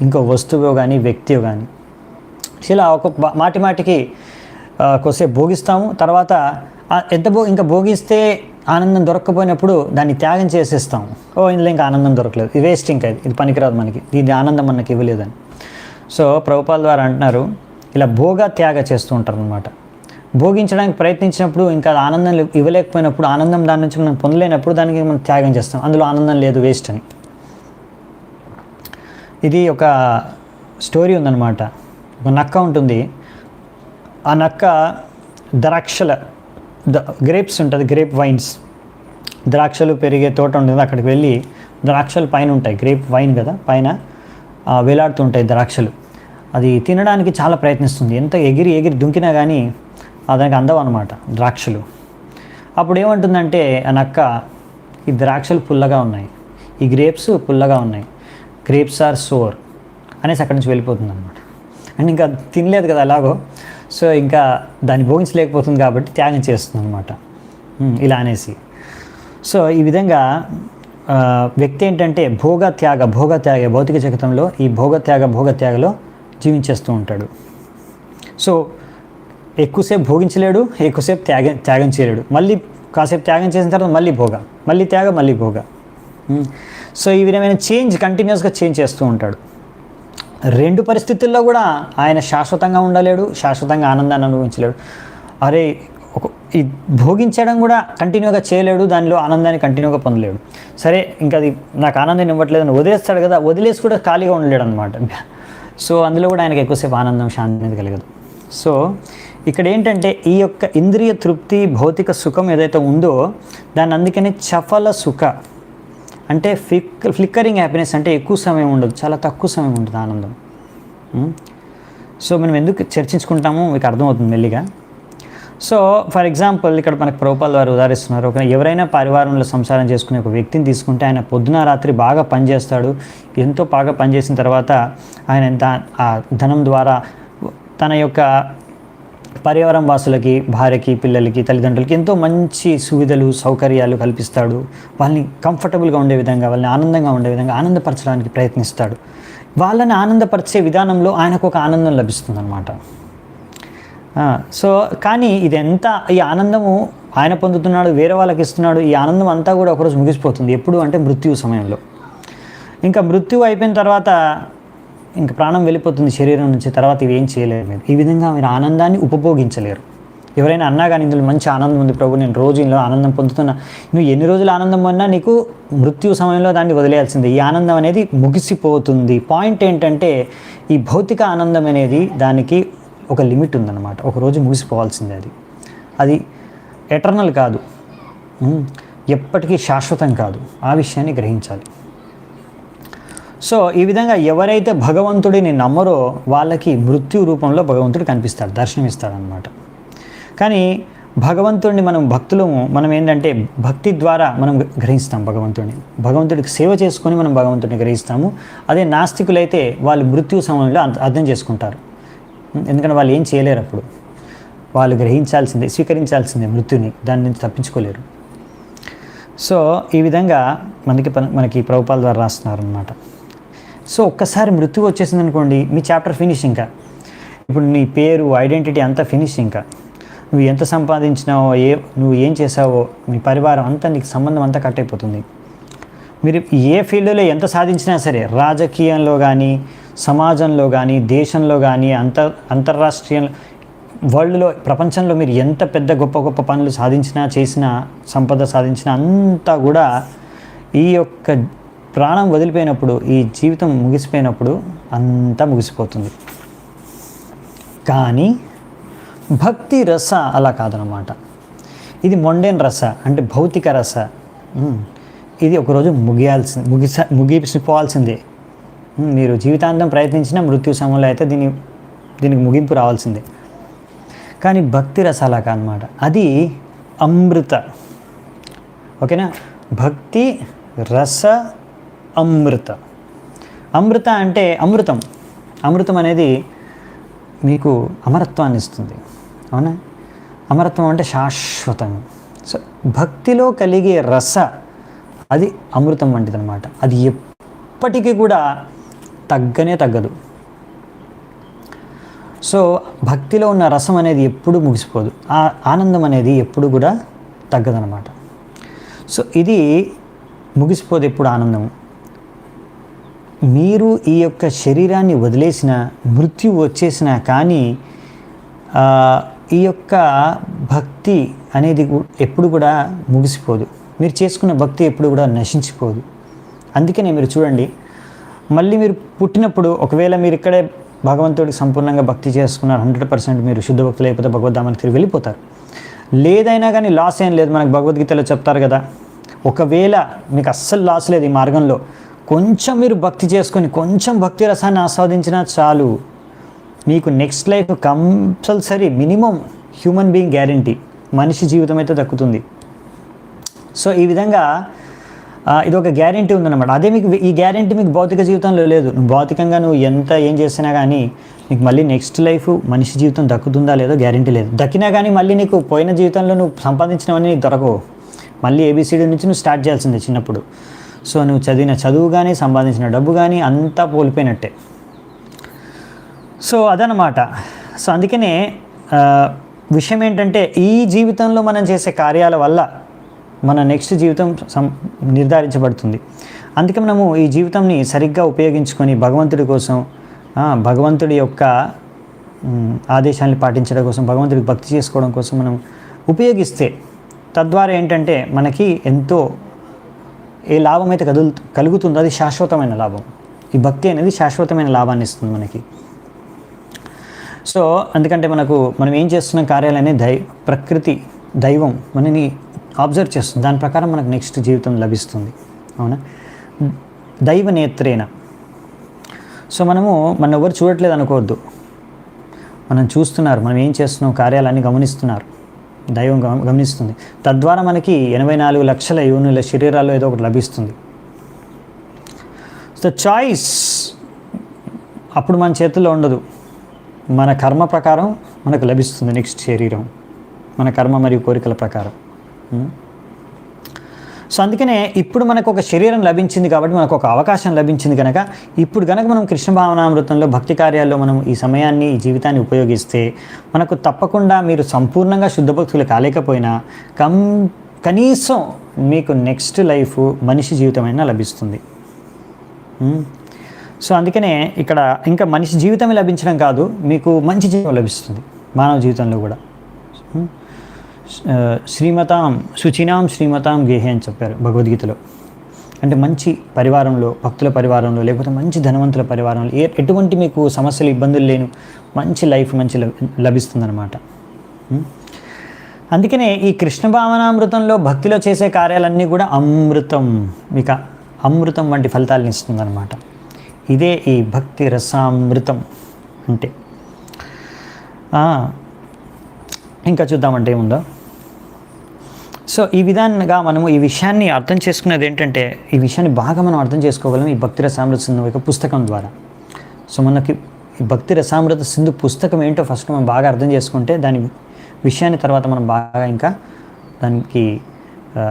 ఇంకో వస్తువు కానీ వ్యక్తియో కానీ. ఇలా ఒక మాటికి కొద్దిసేపు భోగిస్తాము, తర్వాత ఇంకా భోగిస్తే ఆనందం దొరక్కపోయినప్పుడు దాన్ని త్యాగం చేసేస్తాము. ఇందులో ఇంకా ఆనందం దొరకలేదు, ఇది వేస్ట్, ఇంకా ఇది పనికిరాదు మనకి, దీని ఆనందం మనకి ఇవ్వలేదని. సో ప్రభుపాల ద్వారా అంటున్నారు, ఇలా భోగ త్యాగ చేస్తూ ఉంటారు అనమాట. భోగించడానికి ప్రయత్నించినప్పుడు ఇంకా ఆనందం ఇవ్వలేకపోయినప్పుడు, ఆనందం దాని నుంచి మనం పొందలేనప్పుడు దానికి మనం త్యాగం చేస్తాం, అందులో ఆనందం లేదు, వేస్ట్ అని. ఇది ఒక స్టోరీ ఉందన్నమాట. ఒక నక్క ఉంటుంది, ఆ నక్క గ్రేప్స్ ఉంటుంది, గ్రేప్ వైన్స్, ద్రాక్షలు పెరిగే తోట ఉంటుంది, అక్కడికి వెళ్ళి ద్రాక్షలు పైన ఉంటాయి, గ్రేప్ వైన్ కదా, పైన వేలాడుతుంటాయి ద్రాక్షలు. అది తినడానికి చాలా ప్రయత్నిస్తుంది, ఎంత ఎగిరి దుంకినా కానీ దానికి అందవు అనమాట ద్రాక్షలు. అప్పుడు ఏమంటుందంటే ఆ నక్క, ఈ ద్రాక్షలు పుల్లగా ఉన్నాయి, ఈ గ్రేప్స్ పుల్లగా ఉన్నాయి, గ్రేప్స్ ఆర్ సోర్ అనేసి అక్కడి నుంచి వెళ్ళిపోతుంది అనమాట. అండ్ ఇంకా తినలేదు కదా అలాగో, సో ఇంకా దాన్ని భోగించలేకపోతుంది కాబట్టి త్యాగం చేస్తుంది అనమాట, ఇలా అనేసి. సో ఈ విధంగా వ్యక్తి ఏంటంటే భోగత్యాగ భౌతిక జగతంలో ఈ భోగత్యాగలో జీవించేస్తూ ఉంటాడు. సో ఎక్కువసేపు భోగించలేడు, ఎక్కువసేపు త్యాగం చేయలేడు, మళ్ళీ కాసేపు త్యాగం చేసిన తర్వాత మళ్ళీ భోగ. సో ఈ విధమైన కంటిన్యూస్గా చేంజ్ చేస్తూ ఉంటాడు. 2 పరిస్థితుల్లో కూడా ఆయన శాశ్వతంగా ఉండలేడు, శాశ్వతంగా ఆనందాన్ని అనుభవించలేడు. ఈ భోగించడం కూడా కంటిన్యూగా చేయలేడు, దానిలో ఆనందాన్ని కంటిన్యూగా పొందలేడు. సరే ఇంకా అది నాకు ఆనందాన్ని ఇవ్వట్లేదని వదిలేస్తాడు కదా, వదిలేసి కూడా ఖాళీగా ఉండలేడు అనమాట. సో అందులో కూడా ఆయనకు ఎక్కువసేపు ఆనందం, శాంతి అనేది కలగదు. సో ఇక్కడ ఏంటంటే ఈ యొక్క ఇంద్రియ తృప్తి, భౌతిక సుఖం ఏదైతే ఉందో దాన్ని అందుకని చఫల సుఖ అంటే ఫ్లిక్కరింగ్ హ్యాపీనెస్, అంటే ఎక్కువ సమయం ఉండదు, చాలా తక్కువ సమయం ఉంటుంది ఆనందం. సో మనం ఎందుకు చర్చించుకుంటామో మీకు అర్థమవుతుంది మెల్లిగా. సో ఫర్ ఎగ్జాంపుల్ ఇక్కడ మనకు ప్రభుపాల్ వారు ఉదాహరిస్తున్నారు. ఎవరైనా పరివారంలో సంసారం చేసుకునే ఒక వ్యక్తిని తీసుకుంటే ఆయన పొద్దున రాత్రి బాగా పనిచేస్తాడు. ఎంతో బాగా పనిచేసిన తర్వాత ఆయన ఆ ధనం ద్వారా తన యొక్క పర్యావరణ వాసులకి, భార్యకి, పిల్లలకి, తల్లిదండ్రులకి ఎంతో మంచి సువిధలు, సౌకర్యాలు కల్పిస్తాడు. వాళ్ళని కంఫర్టబుల్గా ఉండే విధంగా, వాళ్ళని ఆనందంగా ఉండే విధంగా ఆనందపరచడానికి ప్రయత్నిస్తాడు. వాళ్ళని ఆనందపరిచే విధానంలో ఆయనకు ఒక ఆనందం లభిస్తుంది అన్నమాట. సో కానీ ఈ ఆనందము ఆయన పొందుతున్నాడు, వేరే వాళ్ళకి ఇస్తున్నాడు. ఈ ఆనందం అంతా కూడా ఒకరోజు ముగిసిపోతుంది. ఎప్పుడు అంటే మృత్యు సమయంలో. ఇంకా మృత్యు అయిపోయిన తర్వాత ఇంకా ప్రాణం వెళ్ళిపోతుంది శరీరం నుంచి. తర్వాత ఇవి ఏం చేయలేరు మీరు. ఈ విధంగా మీరు ఆనందాన్ని ఉపభోగించలేరు. ఎవరైనా అన్నా కానీ ఇందులో మంచి ఆనందం ఉంది ప్రభు, నేను రోజు ఇందులో ఆనందం పొందుతున్నా. నువ్వు ఎన్ని రోజులు ఆనందం పొందినా నీకు మృత్యు సమయంలో దాన్ని వదిలేయాల్సిందే. ఈ ఆనందం అనేది ముగిసిపోతుంది. పాయింట్ ఏంటంటే ఈ భౌతిక ఆనందం అనేది దానికి ఒక లిమిట్ ఉందన్నమాట. ఒకరోజు ముగిసిపోవాల్సిందే. అది ఎటర్నల్ కాదు, ఎప్పటికీ శాశ్వతం కాదు. ఆ విషయాన్ని గ్రహించాలి. సో ఈ విధంగా ఎవరైతే భగవంతుడిని నమ్మరో వాళ్ళకి మృత్యు రూపంలో భగవంతుడు కనిపిస్తాడు, దర్శనమిస్తాడనమాట. కానీ భగవంతుడిని మనం ఏంటంటే భక్తి ద్వారా మనం గ్రహిస్తాం భగవంతుడికి సేవ చేసుకొని మనం భగవంతుడిని గ్రహిస్తాము. అదే నాస్తికులైతే వాళ్ళు మృత్యు సమయంలో అర్థం చేసుకుంటారు. ఎందుకంటే వాళ్ళు ఏం చేయలేరు. అప్పుడు వాళ్ళు స్వీకరించాల్సిందే మృత్యుని, దాని నుంచి తప్పించుకోలేరు. సో ఈ విధంగా మనకి ప్రభుపాల్ ద్వారా రాస్తున్నారనమాట. సో ఒక్కసారి మృత్యు వచ్చేసింది అనుకోండి, మీ చాప్టర్ ఫినిష్. ఇంకా ఇప్పుడు నీ పేరు, ఐడెంటిటీ అంతా ఫినిష్. ఇంకా నువ్వు ఎంత సంపాదించినావో, నువ్వు ఏం చేసావో, మీ పరివారం అంతా, నీకు సంబంధం అంతా కట్ అయిపోతుంది. మీరు ఏ ఫీల్డ్లో ఎంత సాధించినా సరే, రాజకీయంలో కానీ, సమాజంలో కానీ, దేశంలో కానీ, అంతర్రాష్ట్రీయ వరల్డ్లో, ప్రపంచంలో మీరు ఎంత పెద్ద గొప్ప గొప్ప పనులు చేసినా, సంపద సాధించినా అంతా కూడా ఈ యొక్క ప్రాణం వదిలిపోయినప్పుడు, ఈ జీవితం ముగిసిపోయినప్పుడు అంతా ముగిసిపోతుంది. కానీ భక్తి రస అలా కాదనమాట. ఇది మొండేన్ రస, అంటే భౌతిక రస. ఇది ఒకరోజు ముగిసిపోవాల్సిందే. మీరు జీవితాంతం ప్రయత్నించినా మృత్యు సమయంలో అయితే దీనికి ముగింపు రావాల్సిందే. కానీ భక్తి రస అలా కాదనమాట. అది అమృత. ఓకేనా? భక్తి రస అమృత. అమృత అంటే అమృతం అనేది మీకు అమరత్వాన్ని ఇస్తుంది. అవునా? అమరత్వం అంటే శాశ్వతం. సో భక్తిలో కలిగే రస అది అమృతం వంటిదన్నమాట. అది ఎప్పటికీ కూడా తగ్గదు. సో భక్తిలో ఉన్న రసం అనేది ఎప్పుడు ముగిసిపోదు. ఆ ఆనందం అనేది ఎప్పుడు కూడా తగ్గదనమాట. సో ఇది ముగిసిపోదు ఎప్పుడు ఆనందము. మీరు ఈ యొక్క శరీరాన్ని వదిలేసిన, మృత్యు వచ్చేసినా కానీ ఈ యొక్క భక్తి అనేది ఎప్పుడు కూడా ముగిసిపోదు. మీరు చేసుకున్న భక్తి ఎప్పుడు కూడా నశించిపోదు. అందుకనే మీరు చూడండి, మళ్ళీ మీరు పుట్టినప్పుడు ఒకవేళ మీరు ఇక్కడే భగవంతుడికి సంపూర్ణంగా భక్తి చేసుకున్నారు, 100% మీరు శుద్ధ భక్తులు అయిపోతే భగవద్ధామానికి తిరిగి వెళ్ళిపోతారు. లేదైనా కానీ లాస్ ఏం లేదు. మనకు భగవద్గీతలో చెప్తారు కదా, ఒకవేళ మీకు అస్సలు లాస్ లేదు ఈ మార్గంలో, కొంచెం మీరు భక్తి చేసుకొని కొంచెం భక్తి రసాన్ని ఆస్వాదించినా చాలు, మీకు next life compulsory minimum human being guarantee, మనిషి జీవితం అయితే దక్కుతుంది. సో ఈ విధంగా ఇది ఒక గ్యారంటీ ఉందన్నమాట. అదే మీకు ఈ గ్యారంటీ మీకు భౌతిక జీవితంలో లేదు. భౌతికంగా నువ్వు ఏం చేసినా కానీ నీకు మళ్ళీ నెక్స్ట్ లైఫ్ మనిషి జీవితం దక్కుతుందా లేదో గ్యారంటీ లేదు. దక్కినా కానీ మళ్ళీ నీకు పోయిన జీవితంలో నువ్వు సంపాదించినవన్నీ నీకు దొరకవు. మళ్ళీ ఏబిసిడి నుంచి నువ్వు స్టార్ట్ చేయాల్సిందే చిన్నప్పుడు. సో నువ్వు చదివిన చదువు కానీ, సంపాదించిన డబ్బు కానీ అంతా కోల్పోయినట్టే. సో అదనమాట. సో అందుకనే విషయం ఏంటంటే, ఈ జీవితంలో మనం చేసే కార్యాల వల్ల మన నెక్స్ట్ జీవితం నిర్ధారించబడుతుంది. అందుకే మనము ఈ జీవితంని సరిగ్గా ఉపయోగించుకొని భగవంతుడి కోసం, భగవంతుడి యొక్క ఆదేశాలను పాటించడం కోసం, భగవంతుడికి భక్తి చేసుకోవడం కోసం మనం ఉపయోగిస్తే, తద్వారా ఏంటంటే మనకి ఎంతో ఏ లాభం అయితే కలుగుతుందో అది శాశ్వతమైన లాభం. ఈ భక్తి అనేది శాశ్వతమైన లాభాన్ని ఇస్తుంది మనకి. సో అందుకంటే మనం ఏం చేస్తున్న కార్యాలనే ప్రకృతి, దైవం మనని అబ్జర్వ్ చేస్తుంది. దాని ప్రకారం మనకు నెక్స్ట్ జీవితం లభిస్తుంది. అవునా? దైవ నేత్రేణ. సో మన ఎవరు చూడట్లేదు అనుకోవద్దు. మనం చూస్తున్నారు, మనం ఏం చేస్తున్నాం, కార్యాలన్నీ గమనిస్తున్నారు, దైవం గమనిస్తుంది. తద్వారా మనకి 84 లక్షల యోనుల శరీరాల్లో ఏదో ఒకటి లభిస్తుంది. సో చాయిస్ అప్పుడు మన చేతుల్లో ఉండదు. మన కర్మ ప్రకారం మనకు లభిస్తుంది నెక్స్ట్ శరీరం, మన కర్మ మరియు కోరికల ప్రకారం. సో అందుకనే ఇప్పుడు మనకు ఒక శరీరం లభించింది కాబట్టి మనకు ఒక అవకాశం లభించింది కనుక ఇప్పుడు కనుక మనం కృష్ణ భావనామృతంలో భక్తి కార్యాల్లో మనం ఈ సమయాన్ని, ఈ జీవితాన్ని ఉపయోగిస్తే మనకు తప్పకుండా మీరు సంపూర్ణంగా శుద్ధ భక్తులు కాలేకపోయినా కనీసం మీకు నెక్స్ట్ లైఫ్ మనిషి జీవితమైనా లభిస్తుంది. సో అందుకనే ఇక్కడ ఇంకా మనిషి జీవితమే లభించడం కాదు, మీకు మంచి జీవితం లభిస్తుంది మానవ జీవితంలో కూడా. శ్రీమతాం శుచినాం శ్రీమతాం గేహే అని చెప్పారు భగవద్గీతలో. అంటే మంచి పరివారంలో, భక్తుల పరివారంలో, లేకపోతే మంచి ధనవంతుల పరివారంలో ఎటువంటి మీకు సమస్యలు, ఇబ్బందులు లేని మంచి లైఫ్ లభిస్తుందన్నమాట. అందుకనే ఈ కృష్ణ భావనామృతంలో భక్తిలో చేసే కార్యాలన్నీ కూడా అమృతం, మీకు అమృతం వంటి ఫలితాలను ఇస్తుందన్నమాట. ఇదే ఈ భక్తి రసామృతం అంటే. ఇంకా చూద్దామంటే ఏముందో. సో ఈ విధంగా మనము ఈ విషయాన్ని అర్థం చేసుకునేది ఏంటంటే, ఈ విషయాన్ని బాగా మనం అర్థం చేసుకోగలం ఈ భక్తి రసామృత సింధు యొక్క పుస్తకం ద్వారా. సో మనకి ఈ భక్తి రసామృత సింధు పుస్తకం ఏంటో ఫస్ట్ మనం బాగా అర్థం చేసుకుంటే దాని విషయాన్ని తర్వాత మనం బాగా ఇంకా దానికి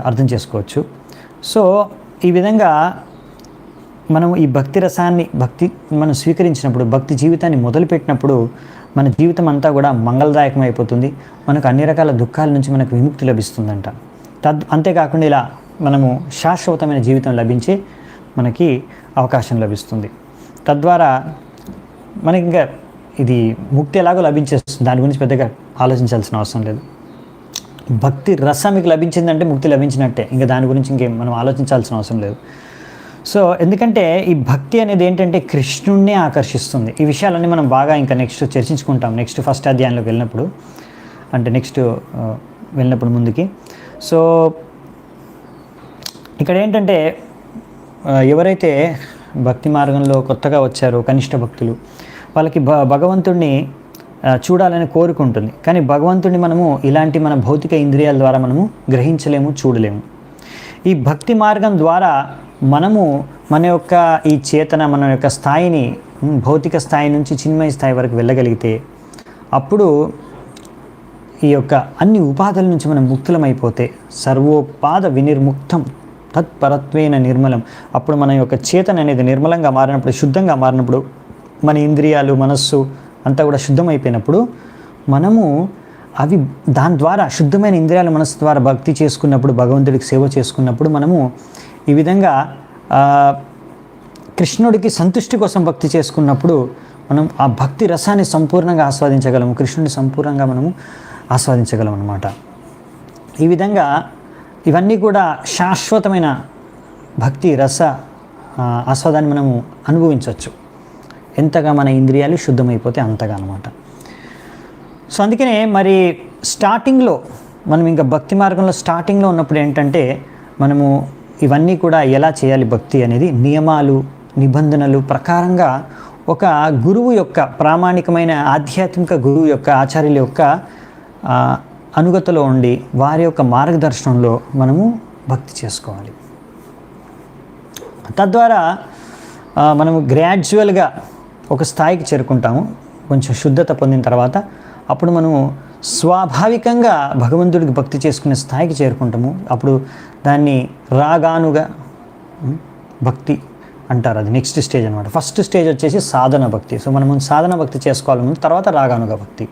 అర్థం చేసుకోవచ్చు. సో ఈ విధంగా మనం ఈ భక్తి రసాన్ని మనం స్వీకరించినప్పుడు, భక్తి జీవితాన్ని మొదలుపెట్టినప్పుడు మన జీవితం అంతా కూడా మంగళదాయకం అయిపోతుంది. మనకు అన్ని రకాల దుఃఖాల నుంచి మనకు విముక్తి లభిస్తుందంట. అంతేకాకుండా ఇలా మనము శాశ్వతమైన జీవితం లభించే మనకి అవకాశం లభిస్తుంది. తద్వారా మనకి ఇంకా ఇది ముక్తి ఎలాగో లభించేస్తుంది, దాని గురించి పెద్దగా ఆలోచించాల్సిన అవసరం లేదు. భక్తి రసం మీకు లభించిందంటే ముక్తి లభించినట్టే, ఇంకా దాని గురించి ఇంకేం మనం ఆలోచించాల్సిన అవసరం లేదు. సో ఎందుకంటే ఈ భక్తి అనేది ఏంటంటే కృష్ణుణ్ణి ఆకర్షిస్తుంది. ఈ విషయాలన్నీ మనం బాగా ఇంకా నెక్స్ట్ చర్చించుకుంటాం, నెక్స్ట్ ఫస్ట్ అధ్యాయంలోకి వెళ్ళినప్పుడు, అంటే నెక్స్ట్ వెళ్ళినప్పుడు ముందుకి. సో ఇక్కడ ఏంటంటే ఎవరైతే భక్తి మార్గంలో కొత్తగా వచ్చారో కనిష్ట భక్తులు, వాళ్ళకి భగవంతుడిని చూడాలని కోరుకుంటుంది. కానీ భగవంతుడిని మనము ఇలాంటి మన భౌతిక ఇంద్రియాల ద్వారా మనము గ్రహించలేము, చూడలేము. ఈ భక్తి మార్గం ద్వారా మనము మన యొక్క ఈ చేతన, మన యొక్క స్థాయిని భౌతిక స్థాయి నుంచి చిన్మయ స్థాయి వరకు వెళ్ళగలిగితే అప్పుడు ఈ యొక్క అన్ని ఉపాధుల నుంచి మనం ముక్తులమైపోతే సర్వోపాద వినిర్ముక్తం తత్పరత్వేన నిర్మలం. అప్పుడు మన యొక్క చేతన అనేది నిర్మలంగా మారినప్పుడు, శుద్ధంగా మారినప్పుడు, మన ఇంద్రియాలు, మనస్సు అంతా కూడా శుద్ధమైపోయినప్పుడు మనము దాని ద్వారా శుద్ధమైన ఇంద్రియాల మనస్సు ద్వారా భక్తి చేసుకున్నప్పుడు, భగవంతుడికి సేవ చేసుకున్నప్పుడు మనము ఈ విధంగా కృష్ణుడికి సంతుష్టి కోసం భక్తి చేసుకున్నప్పుడు మనం ఆ భక్తి రసాన్ని సంపూర్ణంగా ఆస్వాదించగలము, కృష్ణుడిని సంపూర్ణంగా మనము ఆస్వాదించగలం అన్నమాట. ఈ విధంగా ఇవన్నీ కూడా శాశ్వతమైన భక్తి రస ఆస్వాదాన్ని మనము అనుభవించవచ్చు, ఎంతగా మన ఇంద్రియాలు శుద్ధమైపోతే అంతగా అన్నమాట. సో అందుకనే మరి స్టార్టింగ్లో మనం ఇంకా భక్తి మార్గంలో స్టార్టింగ్లో ఉన్నప్పుడు ఏంటంటే మనము ఇవన్నీ కూడా ఎలా చేయాలి భక్తి అనేది నియమాలు, నిబంధనలు ప్రకారంగా ఒక గురువు యొక్క ప్రామాణికమైన ఆధ్యాత్మిక గురువు యొక్క, ఆచార్యుల యొక్క అనుగతలో ఉండి వారి యొక్క మార్గదర్శనంలో మనము భక్తి చేసుకోవాలి. తద్వారా మనము గ్రాడ్యువల్గా ఒక స్థాయికి చేరుకుంటాము. కొంచెం శుద్ధత పొందిన తర్వాత అప్పుడు మనము స్వాభావికంగా భగవంతుడికి భక్తి చేసుకునే స్థాయికి చేరుకుంటాము. అప్పుడు దాన్ని రాగానుగా భక్తి అంటారు. అది నెక్స్ట్ స్టేజ్ అనమాట. ఫస్ట్ స్టేజ్ వచ్చేసి సాధన భక్తి. సో మనం సాధన భక్తి చేసుకోవాలి ముందు, తర్వాత రాగానుగా భక్తి.